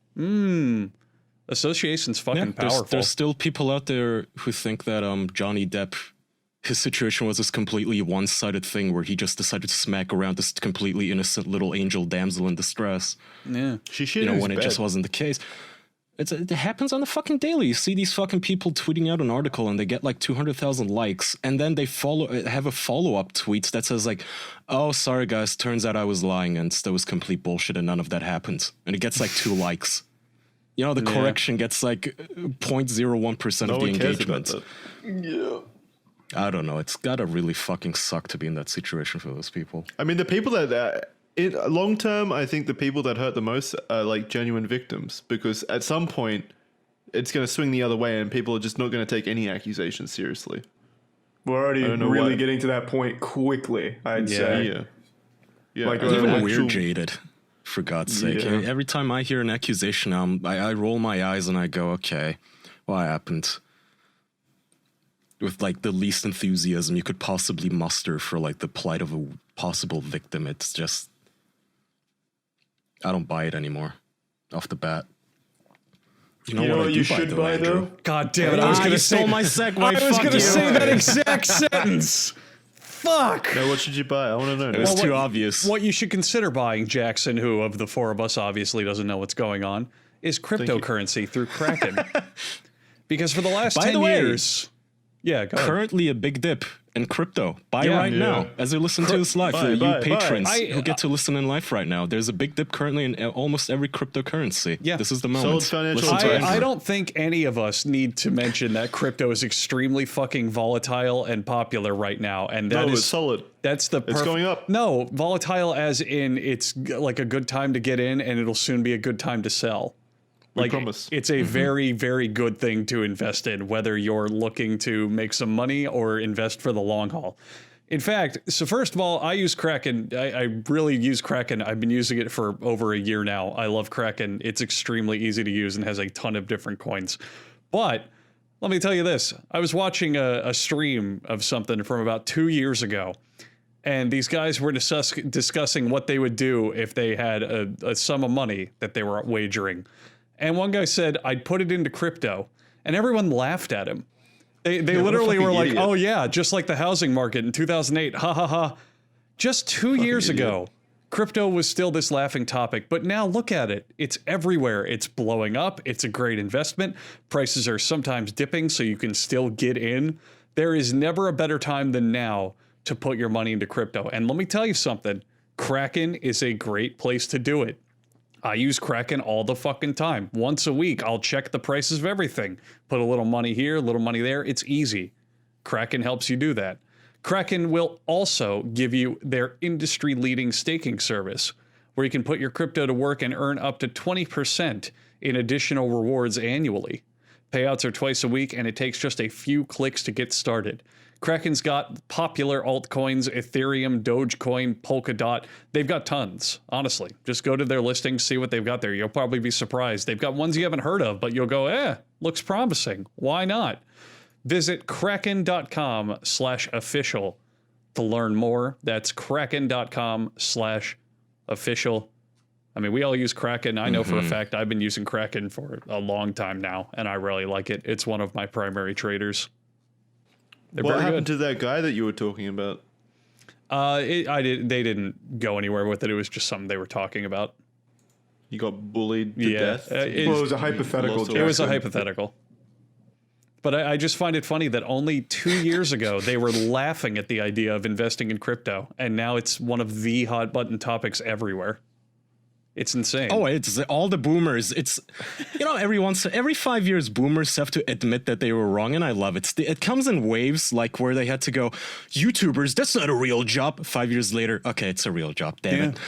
Association's fucking powerful. There's still people out there who think that Johnny Depp, his situation was this completely one-sided thing where he just decided to smack around this completely innocent little angel damsel in distress. Yeah. she should You know, when it just wasn't the case. It happens on the fucking daily. You see these fucking people tweeting out an article and they get like 200,000 likes, and then they have a follow-up tweet that says like, "Oh, sorry guys, turns out I was lying and that was complete bullshit and none of that happened." And it gets like 2 likes. You know, the correction gets like 0.01% No of the one cares about engagement. that. I don't know. It's gotta really fucking suck to be in that situation for those people. I mean, the people that in long term, I think the people that hurt the most are like genuine victims, because at some point it's going to swing the other way and people are just not going to take any accusations seriously. We're already don't know really why. getting to that point quickly, I'd Yeah. say. Yeah. Like, Even Even actual- we're jaded, for God's sake. Yeah. Every time I hear an accusation, I roll my eyes and I go, okay, what happened? With like the least enthusiasm you could possibly muster for like the plight of a possible victim. It's just, I don't buy it anymore off the bat. You know, You know what I you do should though, buy, Andrew? though? God damn it! I was going you to say stole my segue. I was Fuck going to you. say that exact sentence. Fuck. No, what should you buy? I want to know. It was Well, too what- obvious. What you should consider buying, Jackson, who of the four of us obviously doesn't know what's going on, is cryptocurrency through Kraken. Because for the last By 10 the way, years... Yeah, go ahead. Currently a big dip in crypto. Buy Yeah. right Yeah. now as you listen to this live. buy, For you buy. patrons I- who get to listen in live right now, there's a big dip currently in almost every cryptocurrency. Yeah. This is the Solid moment. financial Listen to advice. I Andrew. don't think any of us need to mention that crypto is extremely fucking volatile and popular right now, and that No, is it's solid. That's the It's going up. No, volatile as in it's like a good time to get in, and it'll soon be a good time to sell. We promise. It's a very, very good thing to invest in, whether you're looking to make some money or invest for the long haul. In fact, so first of all, I use Kraken. I really use Kraken. I've been using it for over a year now. I love Kraken. It's extremely easy to use and has a ton of different coins. But let me tell you this. I was watching a stream of something from about 2 years ago, and these guys were discussing what they would do if they had a sum of money that they were wagering. And one guy said, "I'd put it into crypto." And everyone laughed at him. They what a literally fucking were like, idiot. "Oh yeah, just like the housing market in 2008. Ha ha ha." Just 2 years idiot. ago, Crypto was still this laughing topic, but now look at it. It's everywhere. It's blowing up. It's a great investment. Prices are sometimes dipping, so you can still get in. There is never a better time than now to put your money into crypto. And let me tell you something. Kraken is a great place to do it. I use Kraken all the fucking time. Once a week, I'll check the prices of everything. Put a little money here, a little money there. It's easy. Kraken helps you do that. Kraken will also give you their industry-leading staking service, where you can put your crypto to work and earn up to 20% in additional rewards annually. Payouts are twice a week, and it takes just a few clicks to get started. Kraken's got popular altcoins, Ethereum, Dogecoin, Polkadot. They've got tons, honestly. Just go to their listings, see what they've got there. You'll probably be surprised. They've got ones you haven't heard of, but you'll go, looks promising. Why not? Visit kraken.com/official to learn more. That's kraken.com/official. I mean, we all use Kraken. I know for a fact I've been using Kraken for a long time now, and I really like it. It's one of my primary traders. They're What very happened good. to that guy that you were talking about? They didn't go anywhere with it. It was just something they were talking about. He got bullied to death. Well, it was a hypothetical. Lost all- It was a Jackson. hypothetical. But I just find it funny that only 2 years ago they were laughing at the idea of investing in crypto, and now it's one of the hot button topics everywhere. It's insane. Oh, it's all the boomers. It's, every 5 years, boomers have to admit that they were wrong, and I love it. It comes in waves, like where they had to go, YouTubers, that's not a real job. 5 years later, okay, it's a real job, damn it.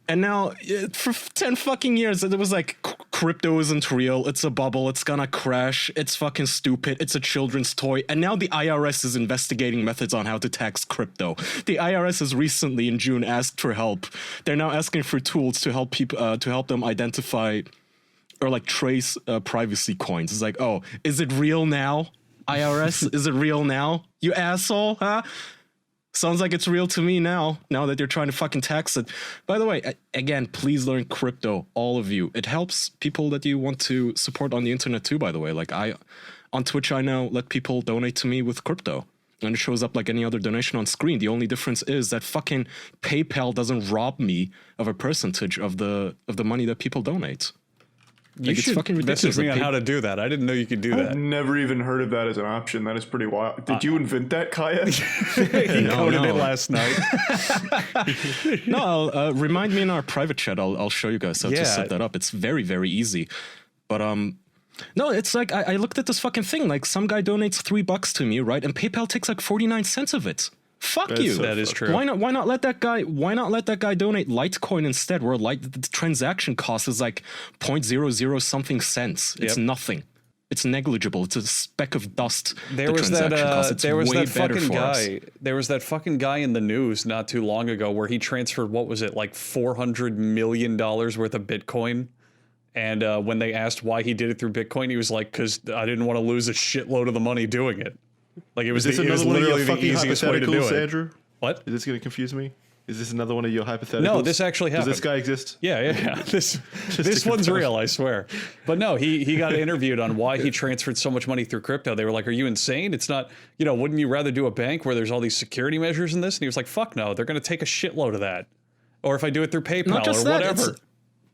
And now, for 10 fucking years, it was like, crypto isn't real, it's a bubble, it's gonna crash, it's fucking stupid, it's a children's toy. And now the IRS is investigating methods on how to tax crypto. The IRS has recently, in June, asked for help. They're now asking for tools to help people, to help them identify or like trace privacy coins. It's like, oh, is it real now, IRS? Is it real now, you asshole, huh? Sounds like it's real to me now that you're trying to fucking tax it. By the way, again, please learn crypto, all of you. It helps people that you want to support on the internet too, by the way. Like on Twitch, I now let people donate to me with crypto. And it shows up like any other donation on screen. The only difference is that fucking PayPal doesn't rob me of a percentage of the money that people donate. you should message me on how to do that. I didn't know you could do I've that. never even heard of that as an option. That is pretty wild. Did you invent that, Kaya? He coded it last night. No, remind me in our private chat. I'll show you guys how to Yeah. set that up. It's very, very easy. But no, it's like I looked at this fucking thing. Like some guy donates $3 to me, right? And PayPal takes like 49 cents of it. Fuck That's you. so That is true. Why not let that guy donate Litecoin instead, where the transaction cost is like 0.00 something cents. It's Yep. nothing. It's negligible. It's a speck of dust. There the was that. transaction cost. It's There was way that better fucking for us. guy. There was that fucking guy in the news not too long ago where he transferred what was it like $400 million worth of Bitcoin, and when they asked why he did it through Bitcoin, he was like, "Because I didn't want to lose a shitload of the money doing it." Like it was, Is this it was another one of your literally the fucking easiest way to do hypotheticals, it. Andrew? What? Is this going to confuse me? Is this another one of your hypotheticals? No, this actually Does this happened. guy exist? Yeah. This to one's confirm. real, I swear. But no, he got interviewed on why he transferred so much money through crypto. They were like, "Are you insane? It's not. Wouldn't you rather do a bank where there's all these security measures in this?" And he was like, "Fuck no, they're going to take a shitload of that. Or if I do it through PayPal Not just or that, whatever." it's-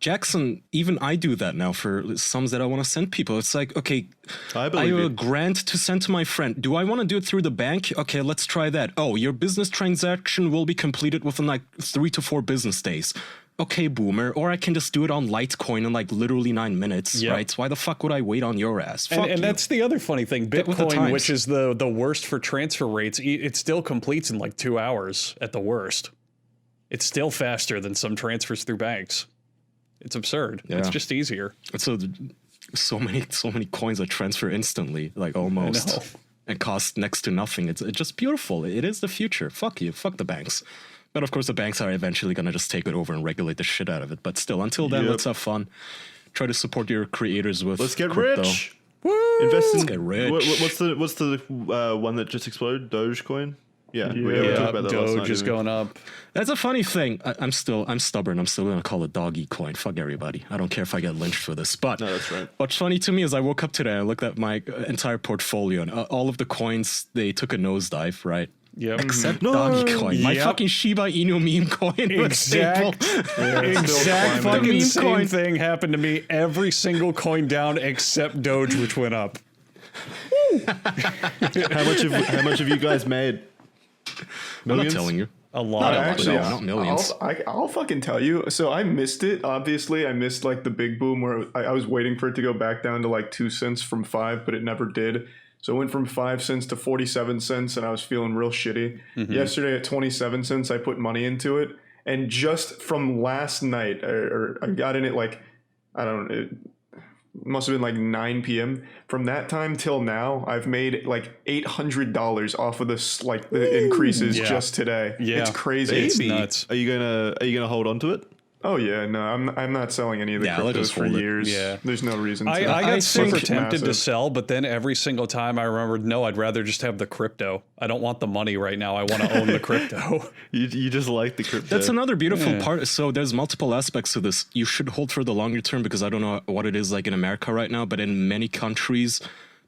Jackson, even I do that now for sums that I want to send people. It's like, okay, I I believe have a you. grant to send to my friend. Do I want to do it through the bank? Okay, let's try that. Oh, your business transaction will be completed within like 3 to 4 business days. Okay, boomer. Or I can just do it on Litecoin in like literally 9 minutes, Yep. right? Why the fuck would I wait on your ass? Fuck And you. that's the other funny thing. Get with the Bitcoin, times. which is the worst for transfer rates, it still completes in like 2 hours at the worst. It's still faster than some transfers through banks. It's absurd. It's Yeah. just easier. So many coins that transfer instantly, like almost, know. and cost next to nothing. It's just beautiful. It is the future. Fuck you. Fuck the banks. But of course, the banks are eventually gonna just take it over and regulate the shit out of it. But still, until then, Yep. let's have fun. Try to support your creators with. Let's get crypto. rich. Invest in. get rich. What's the one that just exploded? Dogecoin. Yeah, we Yeah, talked about that last night. Doge is didn't we? going up. That's a funny thing. I'm stubborn. I'm still gonna call it doggy coin. Fuck everybody. I don't care if I get lynched for this. But No, that's right. what's funny to me is I woke up today. I looked at my entire portfolio, and all of the coins, they took a nosedive, right? Yep. Except No. doggy coin. My Yep. fucking Shiba Inu meme coin. was stable. Exact climbing. fucking Meme same coin. thing happened to me. Every single coin down except Doge, which went up. How much have you guys made? I'm not Millions? telling you. A lot. No, of actually, money. not millions. I'll fucking tell you. So I missed it. Obviously, I missed like the big boom where I was waiting for it to go back down to like 2 cents from 5, but it never did. So it went from 5 cents to 47 cents, and I was feeling real shitty. Yesterday at 27 cents, I put money into it, and just from last night, or I got in it like, I don't know, it must have been like 9 p.m. From that time till now, I've made like $800 off of this, like the increases Yeah. just today. Yeah. It's crazy. It's nuts. Are you gonna hold on to it? Oh yeah, no, I'm not selling any of the Yeah, let cryptos us for hold it. years. Yeah. There's no reason to. I I got super think- tempted to Massive. sell, but then every single time I remembered, no, I'd rather just have the crypto. I don't want the money right now. I want to own the crypto. You just like the crypto. That's another beautiful Yeah. part. So there's multiple aspects to this. You should hold for the longer term because I don't know what it is like in America right now, but in many countries,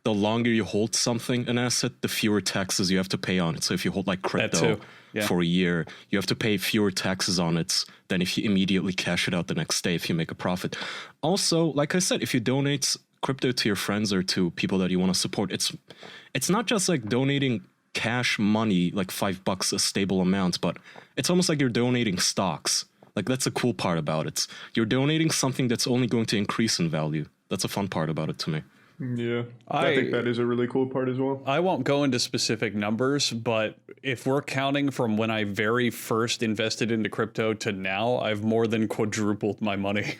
the longer you hold something, an asset, the fewer taxes you have to pay on it. So if you hold like crypto too. Yeah. for a year, you have to pay fewer taxes on it than if you immediately cash it out the next day if you make a profit. Also, like I said, if you donate crypto to your friends or to people that you want to support, it's not just like donating cash money, like $5 a stable amount, but it's almost like you're donating stocks. Like that's a cool part about it. You're donating something that's only going to increase in value. That's a fun part about it to me. Yeah, I think that is a really cool part as well. I won't go into specific numbers, but if we're counting from when I very first invested into crypto to now, I've more than quadrupled my money.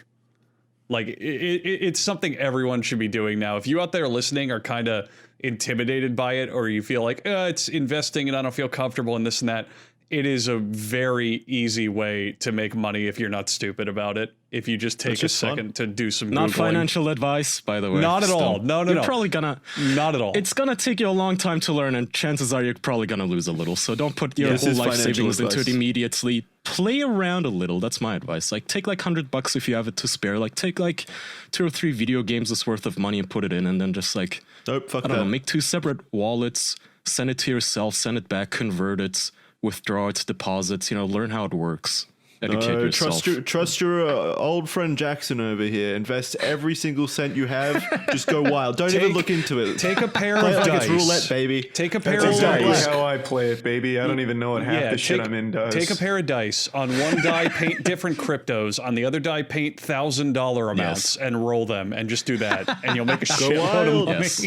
Like it's something everyone should be doing now. If you out there listening are kind of intimidated by it, or you feel like it's investing and I don't feel comfortable in this and that, it is a very easy way to make money if you're not stupid about it. If you just take a just fun. second to do some Not Googling. financial advice, by the way. Not at all. No, You're no. probably gonna. Not at all. It's gonna take you a long time to learn, and chances are you're probably gonna lose a little. So don't put your This whole is life financial savings into it advice. immediately. Play around a little. That's my advice. Like take like $100 if you have it to spare. Like take like 2 or 3 video games worth of money and put it in, and then just like Nope, fuck I don't that. know, make 2 separate wallets. Send it to yourself. Send it back. Convert it. Withdraw it. Deposits. Learn how it works. Educate yourself. Trust your old friend Jackson over here. Invest every single cent you have. Just go wild. Don't even look into it. Take a pair Play of it like dice. it's roulette, baby. Take a pair That's of exactly dice. how I play it, baby. I don't even know what half the shit I'm in does. Take a pair of dice. On one die, paint different cryptos. On the other die, paint $1,000 amounts and roll them, and just do that, and you'll make a shitload of wild. money. Yes.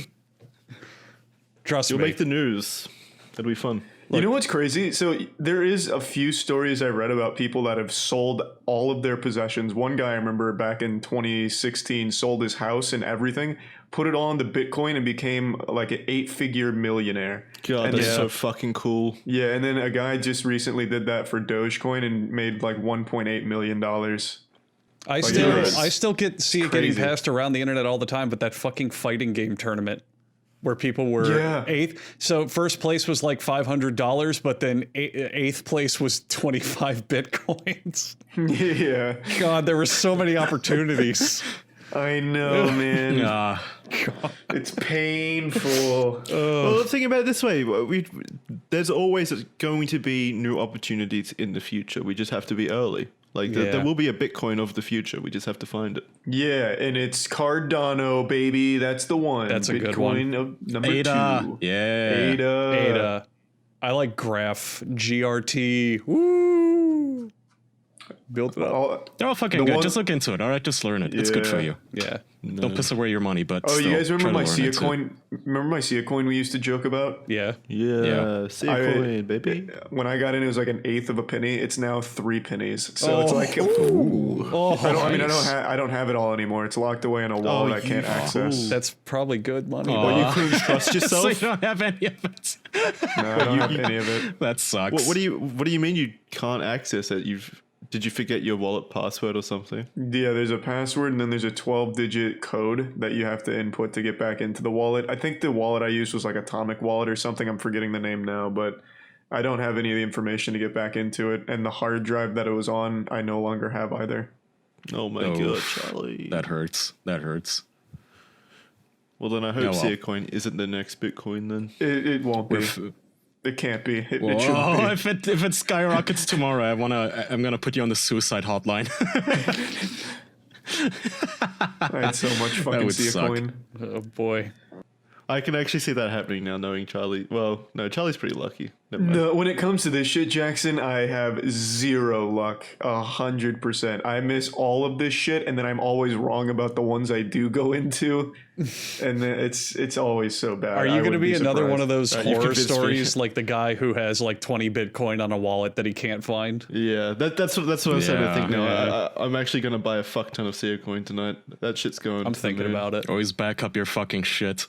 Trust You'll me. make the news. It'll be fun. You know what's crazy? So there is a few stories I read about people that have sold all of their possessions. One guy I remember back in 2016 sold his house and everything, put it all into Bitcoin, and became like an 8-figure millionaire. God, And that's then- so fucking cool. Yeah, and then a guy just recently did that for Dogecoin and made like $1.8 million. I still see it getting crazy. passed around the internet all the time, but that fucking fighting game tournament where people were Yeah. 8th. So first place was like $500, but then 8th place was 25 Bitcoins. Yeah, God, there were so many opportunities. I know, man. It's painful. Well, think about it this way: there's always going to be new opportunities in the future. We just have to be early. Like there Yeah. will be a Bitcoin of the future. We just have to find it. Yeah, and it's Cardano, baby. That's the one. That's a good Bitcoin of number Ada. 2. Yeah. Ada. Ada. I like Graph. GRT. Woo! Build it up. Oh, They're all fucking The good. one- Just look into it. All right, just learn it. It's good for Yeah. you. Yeah. Don't piss away your money, but oh, still, you guys remember try my to learn Sia it too. coin? Remember my Sia coin we used to joke about? Yeah. Yeah, see a coin, baby. When I got in, it was like an eighth of a penny. It's now 3 pennies. So it's Oh. like, Oh, I don't have it all anymore. It's locked away in a wallet I can't access. That's probably good money. Aw. but You couldn't trust So yourself. you don't have any of it. No, I don't have any of it. That sucks. What do you mean you can't access it? Did you forget your wallet password or something? Yeah, there's a password and then there's a 12-digit code that you have to input to get back into the wallet. I think the wallet I used was like Atomic Wallet or something. I'm forgetting the name now, but I don't have any of the information to get back into it. And the hard drive that it was on, I no longer have either. Oh my Oh, god, Charlie. That hurts. That hurts. Well, then I hope well. Sia coin isn't the next Bitcoin then. It won't be. It can't be. It Oh, shouldn't be. if it skyrockets tomorrow, I'm gonna put you on the suicide hotline. I had so much fucking would see a suck. coin. Oh boy. I can actually see that happening now, knowing Charlie. Well, no, Charlie's pretty lucky. Never mind. No, when it comes to this shit, Jackson, I have zero luck. 100%. I miss all of this shit, and then I'm always wrong about the ones I do go into, and then it's always so bad. Are you going to be another one of those you've horror convinced me. stories like the guy who has like 20 Bitcoin on a wallet that he can't find? Yeah, that's what I'm starting to think now. Yeah. I'm actually gonna buy a fuck ton of Sia coin tonight. That shit's going. I'm to the thinking moon. about it. Always back up your fucking shit.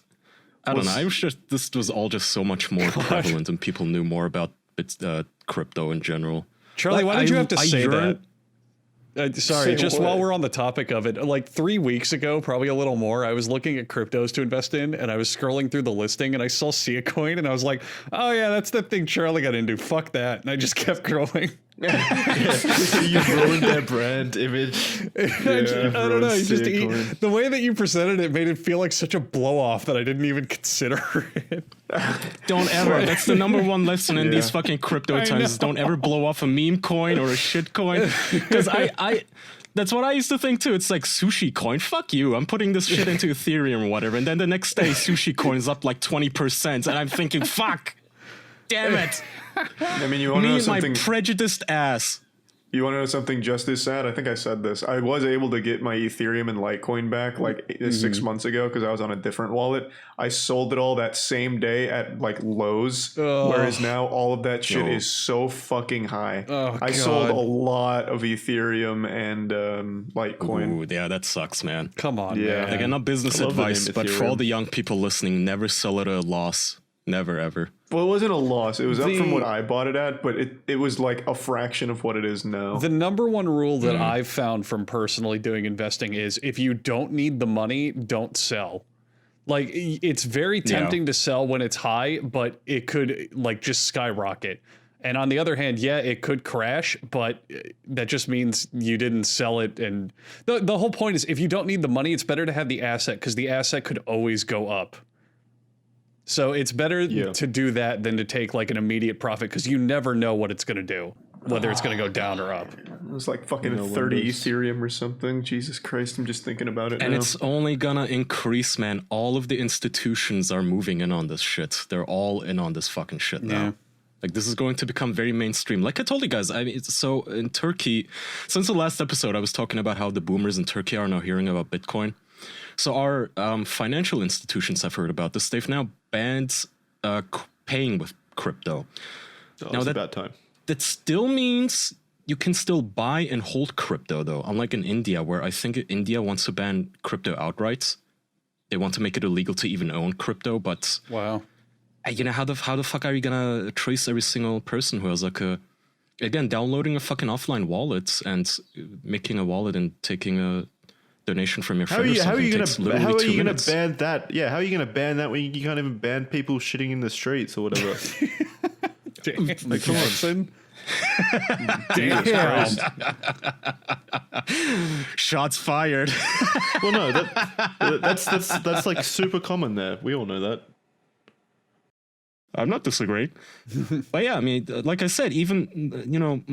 I don't know. I wish this was all just so much more prevalent and people knew more about crypto in general. Charlie, why did you have to say yearn- that? Sorry, Say just what? while we're on the topic of it, like 3 weeks ago, probably a little more, I was looking at cryptos to invest in, and I was scrolling through the listing, and I saw Sia Coin, and I was like, oh yeah, that's the thing Charlie got into. Fuck that. And I just kept growing. You've ruined their brand image. I don't know. ruined It's just Sia Coin. the way that you presented it made it feel like such a blow off that I didn't even consider it. Don't ever. That's the number one lesson in Yeah. these fucking crypto I times. Is know. don't ever blow off a meme coin or a shit coin. Because I that's what I used to think too. It's like sushi coin. Fuck you. I'm putting this shit into Ethereum or whatever. And then the next day, sushi coin's up like 20%. And I'm thinking, fuck. Damn it. I mean, you want to Me know and my something? prejudiced ass. You want to know something just as sad? I think I said this. I was able to get my Ethereum and Litecoin back like 6 months ago because I was on a different wallet. I sold it all that same day at like lows, whereas now all of that shit is so fucking high. Oh, I sold God. a lot of Ethereum and Litecoin. Ooh, yeah, that sucks, man. Come on, Yeah. man. Again, not business I love the advice, name but for all Ethereum. the young people listening, never sell at a loss. Never, ever. Well, it wasn't a loss. It was up from The- what I bought it at, but it was like a fraction of what it is now. The number one rule that I've found from personally doing investing is if you don't need the money, don't sell. Like it's very tempting to sell when it's high, but it could like just skyrocket. And on the other hand, yeah, it could crash, but that just means you didn't sell it. And the whole point is if you don't need the money, it's better to have the asset because the asset could always go up. So it's better to do that than to take like an immediate profit because you never know what it's going to do, whether it's going to go down or up. It was like fucking No 30 wonders. Ethereum or something. Jesus Christ, I'm just thinking about it And now. it's only gonna increase, man. All of the institutions are moving in on this shit. They're all in on this fucking shit now. Yeah. Like this is going to become very mainstream. Like I told you guys, I mean, so in Turkey, since the last episode, I was talking about how the boomers in Turkey are now hearing about Bitcoin. So our financial institutions have heard about this. They've now banned paying with crypto. Oh, Now it's that- about time. That still means you can still buy and hold crypto, though. Unlike in India, where I think India wants to ban crypto outright. They want to make it illegal to even own crypto, but Wow. you know how the fuck are you gonna trace every single person who has like downloading a fucking offline wallet and making a wallet and taking a donation from your How friend are or you something gonna takes literally how are 2 you gonna minutes. ban that? Yeah, how are you gonna ban that when you can't even ban people shitting in the streets or whatever? Like, come on, son. Damn. Shots fired. Well, no, that's like super common there. We all know that. I'm not disagreeing. But yeah, I mean, like I said, even,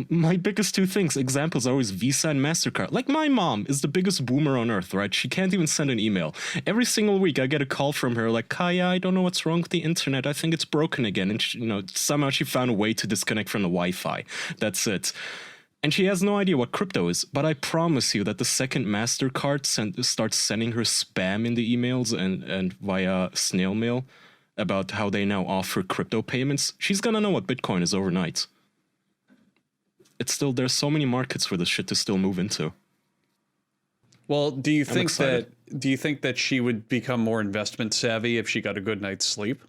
my biggest two examples are always Visa and MasterCard. Like my mom is the biggest boomer on earth, right? She can't even send an email. Every single week I get a call from her like, Kaya, I don't know what's wrong with the internet. I think it's broken again. And somehow she found a way to disconnect from the Wi-Fi. That's it. And she has no idea what crypto is. But I promise you that the second MasterCard starts sending her spam in the emails and via snail mail about how they now offer crypto payments, she's gonna know what Bitcoin is overnight. It's still, there's so many markets for this shit to still move into. Well, do you think excited. that she would become more investment savvy if she got a good night's sleep?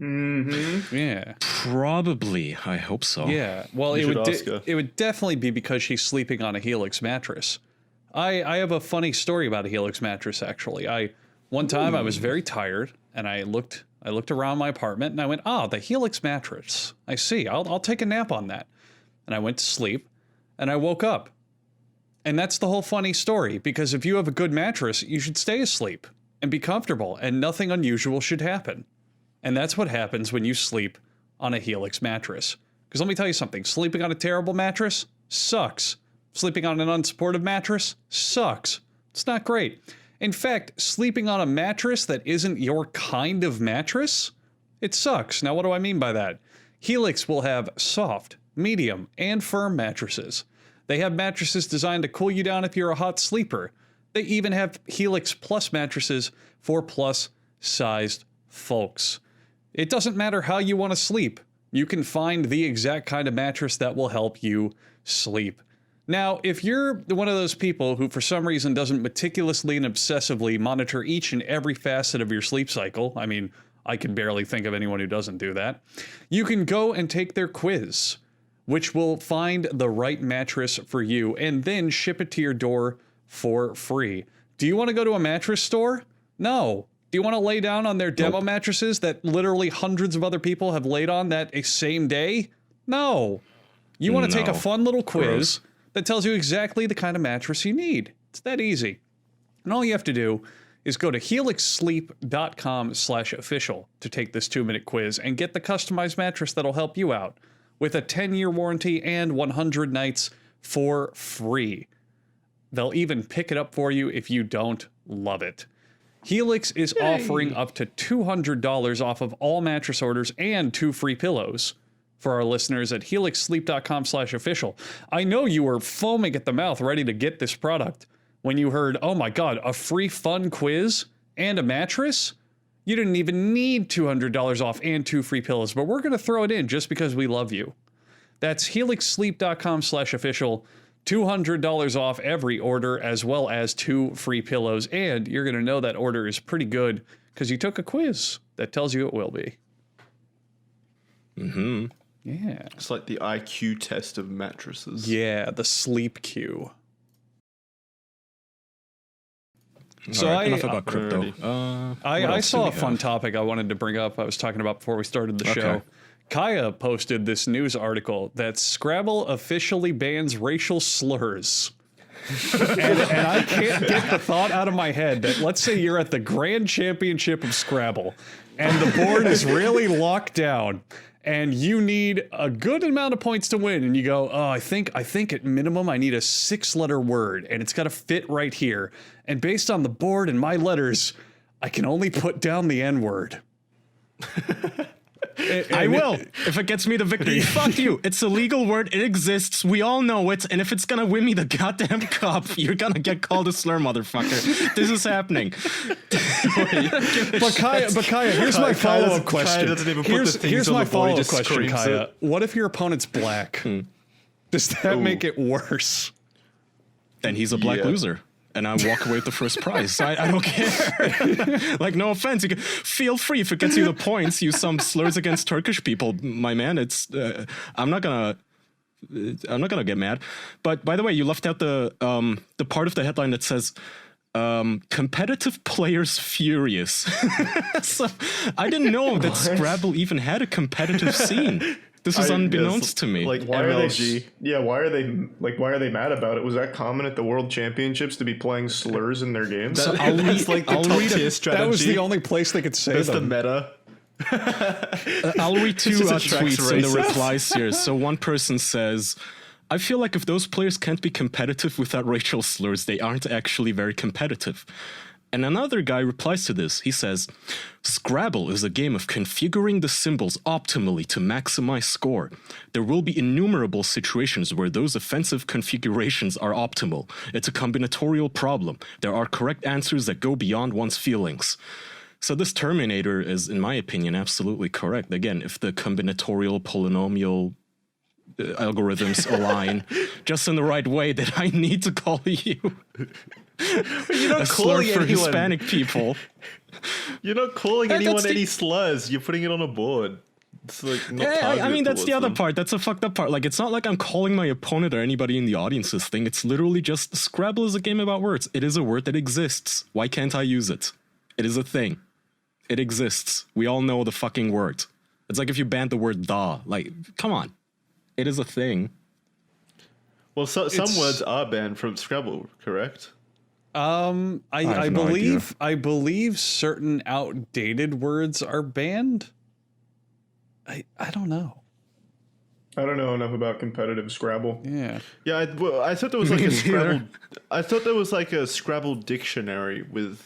Mm-hmm. Yeah. Probably, I hope so. Yeah. Well, You it would should ask her. it would definitely be because she's sleeping on a Helix mattress. I have a funny story about a Helix mattress actually. One time I was very tired and I looked around my apartment and I went, the Helix mattress. I see. I'll take a nap on that. And I went to sleep and I woke up. And that's the whole funny story because if you have a good mattress, you should stay asleep and be comfortable and nothing unusual should happen. And that's what happens when you sleep on a Helix mattress. Because let me tell you something, sleeping on a terrible mattress sucks. Sleeping on an unsupportive mattress sucks. It's not great. In fact, sleeping on a mattress that isn't your kind of mattress, it sucks. Now, what do I mean by that? Helix will have soft, medium, and firm mattresses. They have mattresses designed to cool you down if you're a hot sleeper. They even have Helix Plus mattresses for plus-sized folks. It doesn't matter how you want to sleep. You can find the exact kind of mattress that will help you sleep. Now, if you're one of those people who for some reason doesn't meticulously and obsessively monitor each and every facet of your sleep cycle, I mean, I can barely think of anyone who doesn't do that, you can go and take their quiz, which will find the right mattress for you and then ship it to your door for free. Do you want to go to a mattress store? No. Do you want to lay down on their demo mattresses that literally hundreds of other people have laid on that same day? No. You want to take a fun little quiz that tells you exactly the kind of mattress you need. It's that easy. And all you have to do is go to helixsleep.com/official to take this 2-minute quiz and get the customized mattress that'll help you out with a 10-year warranty and 100 nights for free. They'll even pick it up for you if you don't love it. Helix is offering up to $200 off of all mattress orders and 2 free pillows for our listeners at helixsleep.com/official. I know you were foaming at the mouth ready to get this product when you heard, oh my God, a free fun quiz and a mattress? You didn't even need $200 off and 2 free pillows, but we're going to throw it in just because we love you. That's helixsleep.com/official. $200 off every order, as well as 2 free pillows. And you're going to know that order is pretty good because you took a quiz that tells you it will be. Mm-hmm. Yeah. It's like the IQ test of mattresses. Yeah, the sleep cue. So right, enough about crypto. I saw a fun topic I wanted to bring up. I was talking about before we started the show. Kaya posted this news article that Scrabble officially bans racial slurs. and I can't get the thought out of my head that let's say you're at the Grand Championship of Scrabble and the board is really locked down and you need a good amount of points to win and you go, oh, I think at minimum I need a 6-letter word and it's got to fit right here. And based on the board and my letters, I can only put down the N-word. I will, if it gets me the victory. Fuck you. It's a legal word. It exists. We all know it. And if it's gonna win me the goddamn cup, you're gonna get called a slur, motherfucker. This is happening. But Kaya, here's my follow-up question. Here's my follow-up question, Kaya. What if your opponent's black? Does that make it worse? Then he's a black loser. And I walk away with the first prize. I don't care. Like, no offense. You can feel free if it gets you the points. Use some slurs against Turkish people, my man. It's I'm not gonna get mad. But by the way, you left out the part of the headline that says competitive players furious. So I didn't know that Scrabble even had a competitive scene. This is unbeknownst to me. Like, why MLG. why are they mad about it? Was that common at the World Championships to be playing slurs in their games? That's like the top tier strategy. That was the only place they could say That's them. the meta. I'll read 2 tweets in the racist. replies here. So one person says, I feel like if those players can't be competitive without racial slurs, they aren't actually very competitive. And another guy replies to this. He says, Scrabble is a game of configuring the symbols optimally to maximize score. There will be innumerable situations where those offensive configurations are optimal. It's a combinatorial problem. There are correct answers that go beyond one's feelings. So this Terminator is, in my opinion, absolutely correct. Again, if the combinatorial polynomial algorithms align just in the right way, then I need to call you You're not a slur calling for anyone. Hispanic people. You're not calling anyone that's the- any slurs. You're putting it on a board. It's like not Yeah, I targeted mean, that's the towards other them. part. That's a fucked up part. Like, it's not like I'm calling my opponent or anybody in the audience's thing. It's literally just Scrabble is a game about words. It is a word that exists. Why can't I use it? It is a thing. It exists. We all know the fucking word. It's like if you banned the word "da." Like, come on. It is a thing. Well, some words are banned from Scrabble, correct? I have no believe certain outdated words are banned. I don't know. I don't know enough about competitive Scrabble. Yeah. Yeah, I thought there was like a Scrabble. I thought there was like a Scrabble dictionary with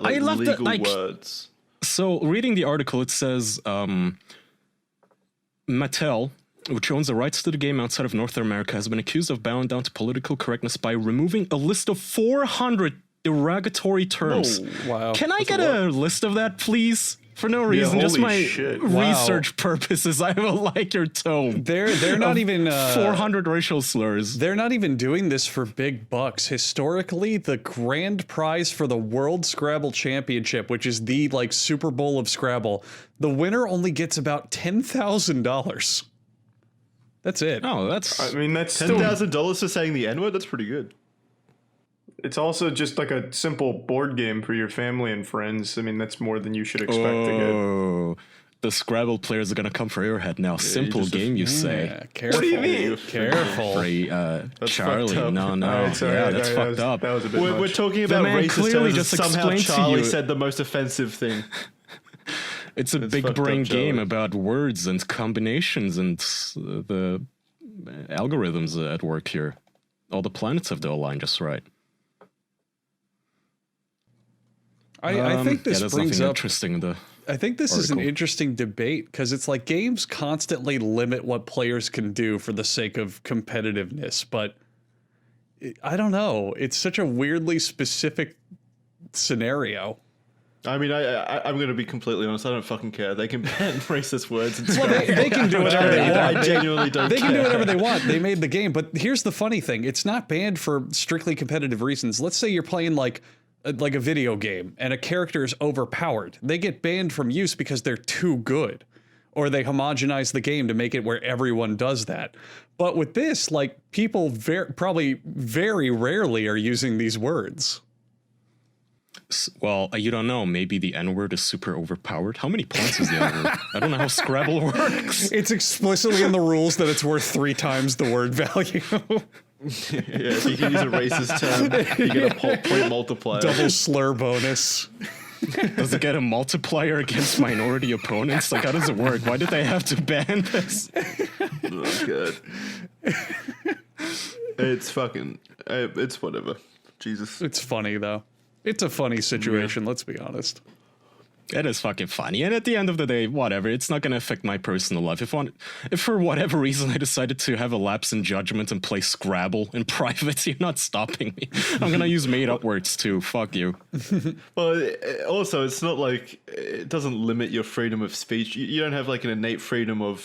like I love that, legal like- words. So, reading the article, it says Mattel, which owns the rights to the game outside of North America, has been accused of bowing down to political correctness by removing a list of 400 derogatory terms. Wow. Can I get a list of that, please? For no reason, just holy my shit. research purposes. I will like your tone. They're not even 400 racial slurs. They're not even doing this for big bucks. Historically, the grand prize for the World Scrabble Championship, which is the like Super Bowl of Scrabble, the winner only gets about $10,000. That's it. Oh, that's I mean, that's still, $10,000 for saying the N-word? That's pretty good. it's also just like a simple board game for your family and friends. I mean, that's more than you should expect to get. oh. The Scrabble players are gonna come for your head now. Simple just- game, you Yeah, say? careful. What do you mean? Careful. Free, Charlie. fucked up. No, no. All right, sorry, yeah, all that's right, fucked up. That was a bit We're much. talking about man racist clearly terms, and just somehow explained to Charlie you- said the most offensive thing. It's a It's big fucked brain up, game Charlie. about words and combinations and the algorithms at work here. All the planets have to align just right. I think this there's brings nothing up. interesting in the. I think this is an article. interesting debate because it's like games constantly limit what players can do for the sake of competitiveness, but I don't know. It's such a weirdly specific scenario. I mean, I'm going to be completely honest. I don't fucking care. They can ban racist words. And Well, they can do whatever they want. I genuinely don't They care. can do whatever they want. They made the game. But here's the funny thing. It's not banned for strictly competitive reasons. Let's say you're playing like a video game and a character is overpowered. They get banned from use because they're too good. Or they homogenize the game to make it where everyone does that. But with this, like, people probably very rarely are using these words. Well, you don't know. Maybe the N-word is super overpowered. How many points is the N-word? I don't know how Scrabble works. It's explicitly in the rules that it's worth 3 times the word value. Yeah, if you can use a racist term, you get a point multiplier. Double slur bonus. Does it get a multiplier against minority opponents? Like, how does it work? Why did they have to ban this? Oh, good. It's fucking. It's whatever. Jesus. It's funny, though. It's a funny situation, let's be honest. It is fucking funny. And at the end of the day, whatever. It's not going to affect my personal life. If for whatever reason I decided to have a lapse in judgment and play Scrabble in private, you're not stopping me. I'm going to use made-up words too. Fuck you. Well, also, it's not like it doesn't limit your freedom of speech. You don't have like an innate freedom of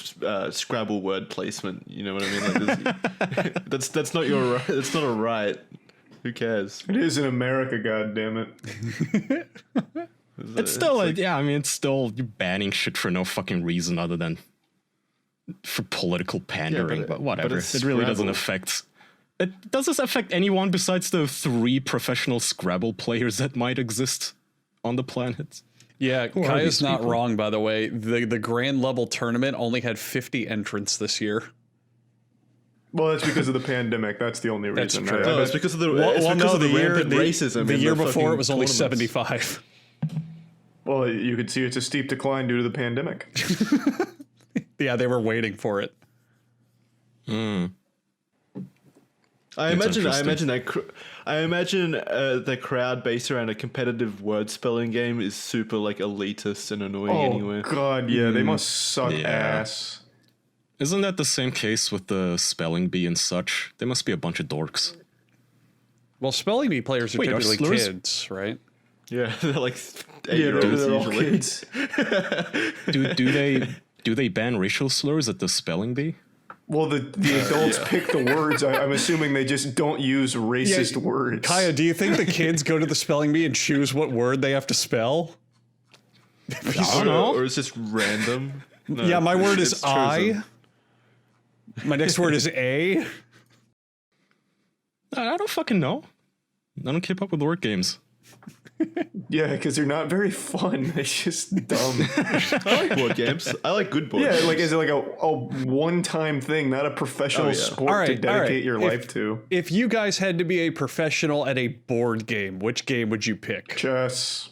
Scrabble word placement. You know what I mean? Like, that's not your. That's not a right. Who cares? It is in America, goddammit. It's still, yeah, I mean, it's still you're banning shit for no fucking reason other than for political pandering, but whatever. it's It really doesn't Scrabble. affect. Does this affect anyone besides the 3 professional Scrabble players that might exist on the planet? Yeah, are Kaya's these not people? wrong, by the way. The grand level tournament only had 50 entrants this year. Well, that's because of the pandemic. That's the only That's reason. true. Oh, it's because of the no, the rampant racism. The in year the before fucking it was only tournaments. 75. Well, you could see it's a steep decline due to the pandemic. Yeah, they were waiting for it. I imagine interesting. the crowd based around a competitive word spelling game is super like elitist and annoying Oh anyway. God, yeah, they must suck Yeah. ass. Isn't that the same case with the spelling bee and such? They must be a bunch of dorks. Well, spelling bee players are Wait, are typically slurs- kids, right? Yeah, they're like Yeah, 8-year-olds they're all usually. kids. Do they ban racial slurs at the spelling bee? Well, the adults pick the words. I'm assuming they just don't use racist words. Kaya, do you think the kids go to the spelling bee and choose what word they have to spell? I don't know. Or it's just random. No, Yeah, my word is it's chosen. I. My next word is A. I don't fucking know. I don't keep up with word games. Yeah, because they're not very fun. They're just dumb. I like board games. I like good board Yeah, games. like is it like a one-time thing, not a professional Oh, yeah. sport All right, to dedicate all right. your life to? If you guys had to be a professional at a board game, which game would you pick? Chess.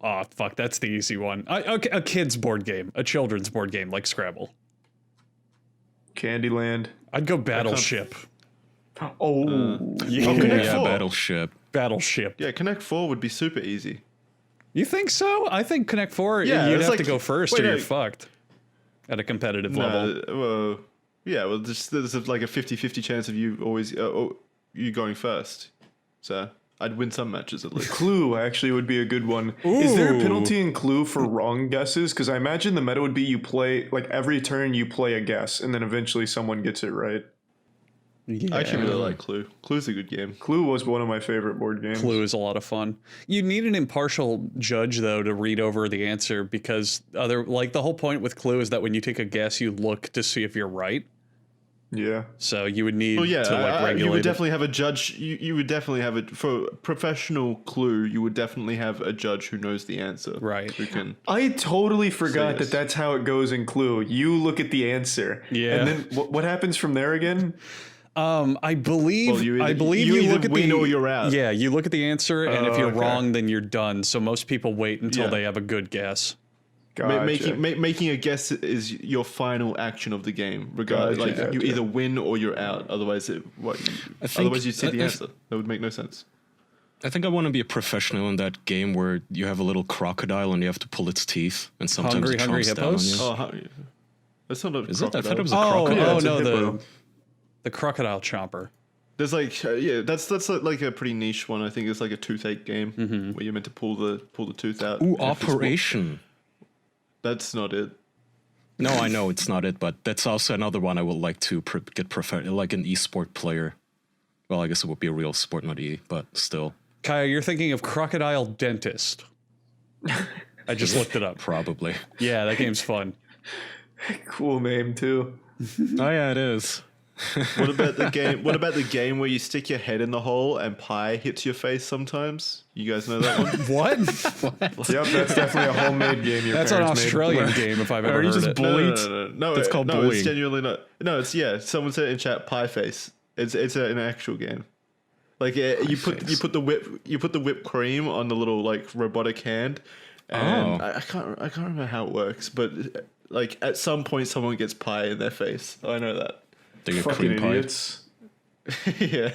Oh, fuck, that's the easy one. Okay, a kid's board game, a children's board game like Scrabble. Candyland. I'd go Battleship. Oh, Yeah, Connect Yeah, Four. Battleship. Battleship. Yeah, Connect 4 would be super easy. You think so? I think Connect 4, Yeah, you'd it's have like- to go first wait, or you're no. fucked at a competitive level. Well, yeah, well, there's like a 50-50 chance of you always you going first. So I'd win some matches at least. Clue actually would be a good one. Is there a Ooh. penalty in Clue for wrong guesses? Because I imagine the meta would be you play, like every turn you play a guess, and then eventually someone gets it right. Yeah. I actually really like Clue. Clue's a good game. Clue was one of my favorite board games. Clue is a lot of fun. You need an impartial judge though to read over the answer because the whole point with Clue is that when you take a guess, you look to see if you're right. Yeah. So you would need Well, yeah, to regulate. you would it. definitely have a judge. You would definitely have it for professional Clue. You would definitely have a judge who knows the answer, Right. Who can? I totally forgot yes. that that's how it goes in Clue. You look at the answer. Yeah. And then what happens from there again? I believe Well, you I either- believe you you either look at win the or you're out. Yeah, you look at the answer, and if Oh, you're okay. wrong, then you're done. So most people wait until Yeah. they have a good guess. Gotcha. Making a guess is your final action of the game. Regardless, Gotcha, like you gotcha. either win or you're out. Otherwise, otherwise you see the answer. That would make no sense. I think I want to be a professional in that game where you have a little crocodile and you have to pull its teeth, and sometimes Hungry, it Hungry chomps down on Hippos? you. Oh, that's not a Is it? I thought it was a crocodile. Oh, crocodile. it's a no, hippo. the crocodile chomper. There's like that's like a pretty niche one. I think it's like a toothache game where you're meant to pull the tooth out. Ooh, And if it's- Operation. That's not it. No, I know it's not it, but that's also another one I would like to get professional, like an esport player. Well, I guess it would be a real sport, not but still, Kaya, you're thinking of Crocodile Dentist. I just looked it up. probably. Yeah, that game's fun. Cool name too. Oh yeah, it is. What about the game? What about the game where you stick your head in the hole and pie hits your face sometimes? You guys know that one? What? Yep, that's definitely a homemade game. Your That's an parents made. Australian game if I've ever Are you heard just it. bullied? No, That's called no, bullying. it's genuinely not. No, it's someone said in chat pie face. It's an actual game. Like you put the whipped cream on the little like robotic hand, and Oh. I can't remember how it works, but like at some point someone gets pie in their face. I know that. They get Fucking cream pie. idiots. yeah.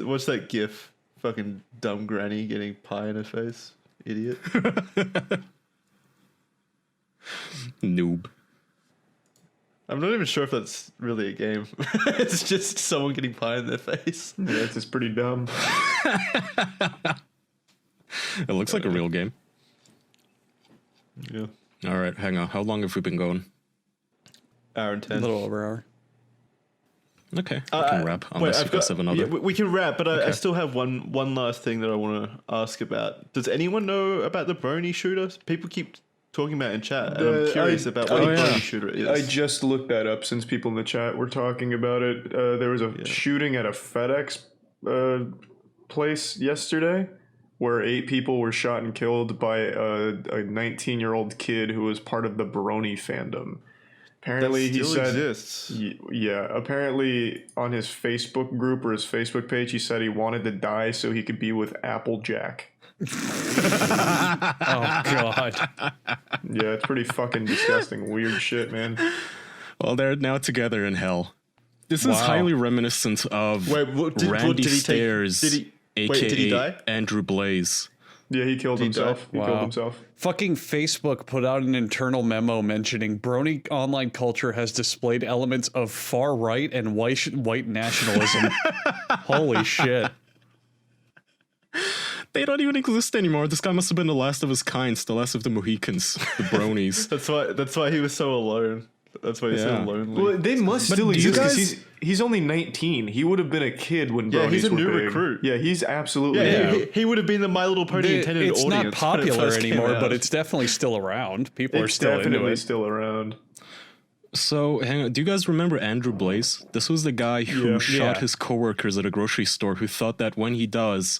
What's that gif? Fucking dumb granny getting pie in her face. Idiot. Noob. I'm not even sure if that's really a game. It's just someone getting pie in their face. Yeah, it's just pretty dumb. It looks like a real game. Yeah. All right, hang on. How long have we been going? Hour and 10. A little over an hour. Okay, I can wrap unless you guys have another. Yeah, we can wrap, but I still have one last thing that I want to ask about. Does anyone know about the Brony shooter? People keep talking about it in chat, and I'm curious about what the Brony shooter is. I just looked that up since people in the chat were talking about it. There was a shooting at a FedEx place yesterday where 8 people were shot and killed by a 19-year-old kid who was part of the Brony fandom. Apparently, That he still said, exists. yeah, apparently on his Facebook group or his Facebook page, he said he wanted to die so he could be with Applejack. Oh god. Yeah, it's pretty fucking disgusting. Weird shit, man. Well, they're now together in hell. This is Wow. highly reminiscent of Wait, Randy did he take? Stairs, Did he? aka Wait, did he die? Andrew Blaze. Yeah, he killed himself. He Wow. killed himself. Fucking Facebook put out an internal memo mentioning Brony online culture has displayed elements of far right and white nationalism. Holy shit. They don't even exist anymore. This guy must have been the last of his kind, the last of the Mohicans, the Bronies. That's why he was so alone. That's why he's so Yeah. lonely. Well, they must still do you exist 'cause guys- he's only 19. He would have been a kid when Yeah, Bronies he's a were new big. recruit. Yeah, he's absolutely yeah, new. he would have been the My Little Pony intended It's audience. not when it popular first came anymore, out. but it's definitely still around. People are It's still into definitely it. still around. So, hang on. Do you guys remember Andrew Blaze? This was the guy who Yeah. shot Yeah. his coworkers at a grocery store who thought that when he does,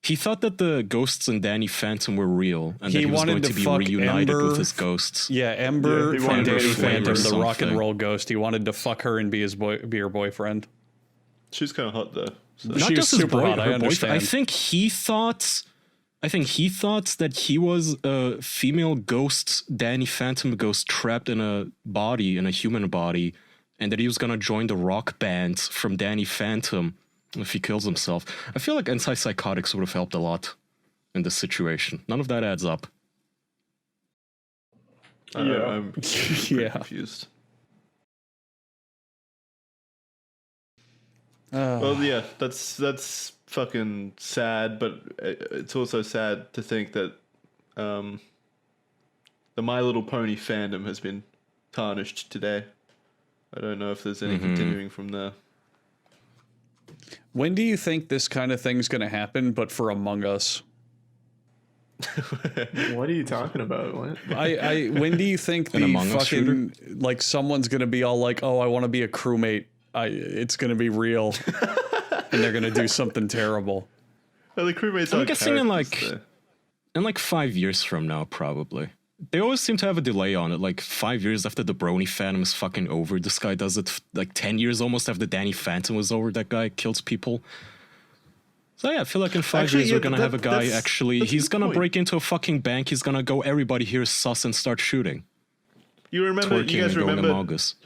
he thought that the ghosts in Danny Phantom were real and that He he was wanted going to to be fuck reunited Ember. with his ghosts. Yeah, Ember Yeah, he from wanted to Danny flame or Phantom, the rock and something. roll ghost. He wanted to fuck her and be her boyfriend. She's kind of hot though. So. She was super hot, I her understand. I think he thought I think he thought that he was a female ghost, Danny Phantom ghost, trapped in a body, in a human body, and that he was gonna join the rock band from Danny Phantom if he kills himself. I feel like antipsychotics would have helped a lot in this situation. None of that adds up. I'm Yeah. confused. Oh. Well, yeah, that's fucking sad, but it's also sad to think that the My Little Pony fandom has been tarnished today. I don't know if there's any continuing from there. When do you think this kind of thing's going to happen, but for Among Us? What are you talking about? What? When do you think the Among Us fucking, like, someone's going to be all like, oh, I want to be a crewmate. It's going to be real. And they're going to do something terrible. Well, the crewmates I'm are guessing in characters like 5 years from now, probably. They always seem to have a delay on it. Like 5 years after the Brony Phantom is fucking over, this guy does it like 10 years almost after Danny Phantom was over. That guy kills people. So yeah, I feel like in 5 Actually, years yeah, we're gonna have a guy that's actually. a He's good gonna point. break into a fucking bank. He's gonna go. Everybody here is sus and start shooting. You remember? Twerking You guys and going remember? Among Us.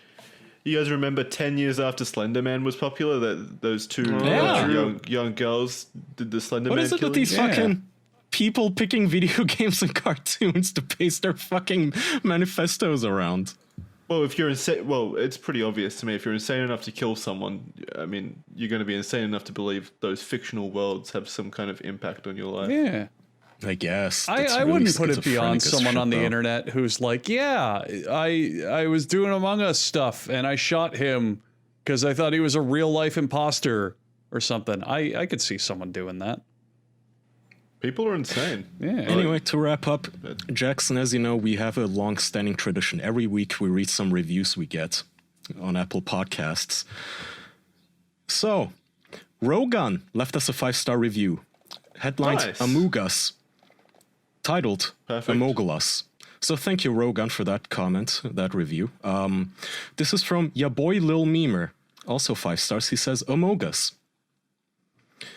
You guys remember 10 years after Slender Man was popular, that those two Yeah. young girls did the Slender What Man is it with killing? these fucking people picking video games and cartoons to paste their fucking manifestos around? Well, if you're insane, well, it's pretty obvious to me. If you're insane enough to kill someone, I mean, you're going to be insane enough to believe those fictional worlds have some kind of impact on your life. Yeah. I guess. I That's really wouldn't put it beyond schizophrenic as someone shit, on the though. internet who's like, yeah, I was doing Among Us stuff and I shot him because I thought he was a real life imposter or something. I could see someone doing that. People are insane. Yeah. Anyway, to wrap up, Jackson, as you know, we have a long-standing tradition. Every week we read some reviews we get on Apple Podcasts. So, Rogan left us a 5-star review. Headlined Nice. Amogus. Titled Perfect. Amogulas. So thank you, Rogan, for that comment, that review. This is from ya boy Lil Memer. Also 5 stars. He says Amogus.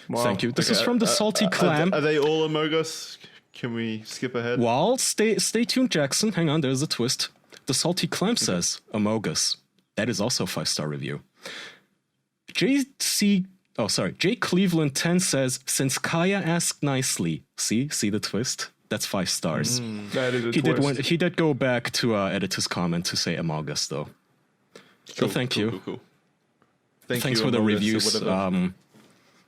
Wow. Thank you. This is Okay, from the Salty Clam. Are they all Among Us? Can we skip ahead? Well, stay tuned, Jackson. Hang on, there's a twist. The Salty Clam says Amogus. That is also a 5-star review. J Cleveland 10 says, since Kaya asked nicely. See the twist? That's 5 stars. That is a He twist. he did go back to edit his comment to say Amogus though. So thank you. Cool. Thanks you, for the Among Us, or reviews. whatever.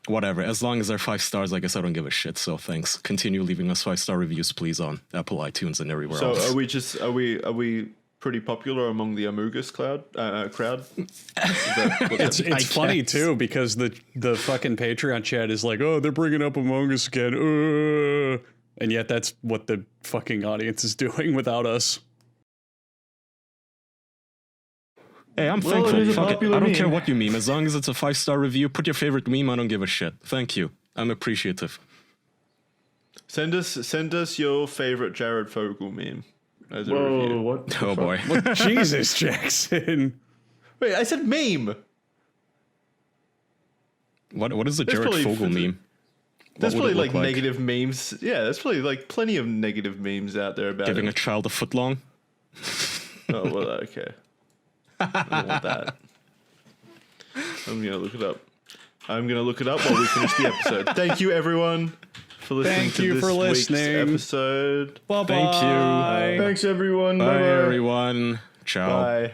Whatever. As long as they're 5 stars, I guess I don't give a shit. So thanks. Continue leaving us 5-star reviews, please, on Apple iTunes and everywhere So else. are we pretty popular among the Amogus crowd? It's funny guess. too because the fucking Patreon chat is like, oh, they're bringing up Among Us again, and yet that's what the fucking audience is doing without us. Hey, I'm Well, it thankful. is a Fuck it. popular I don't meme. care what you meme. As long as it's a 5-star review, put your favorite meme. I don't give a shit. Thank you. I'm appreciative. Send us your favorite Jared Fogle meme as a Whoa, review. what? the Oh fuck? boy. Jesus, Jackson. Wait, I said meme. What is the There's Jared probably- Fogle meme? There's What would probably it like look negative memes. Yeah, there's probably like plenty of negative memes out there about Giving a it. child a foot long? Oh well, okay. I don't want that. I'm gonna look it up. I'm gonna look it up while we finish the episode. Thank you, everyone, for listening Thank to you this for week's listening. episode. Bye-bye. Thank you. Thanks, everyone. Bye, Bye-bye. everyone. Ciao. Bye.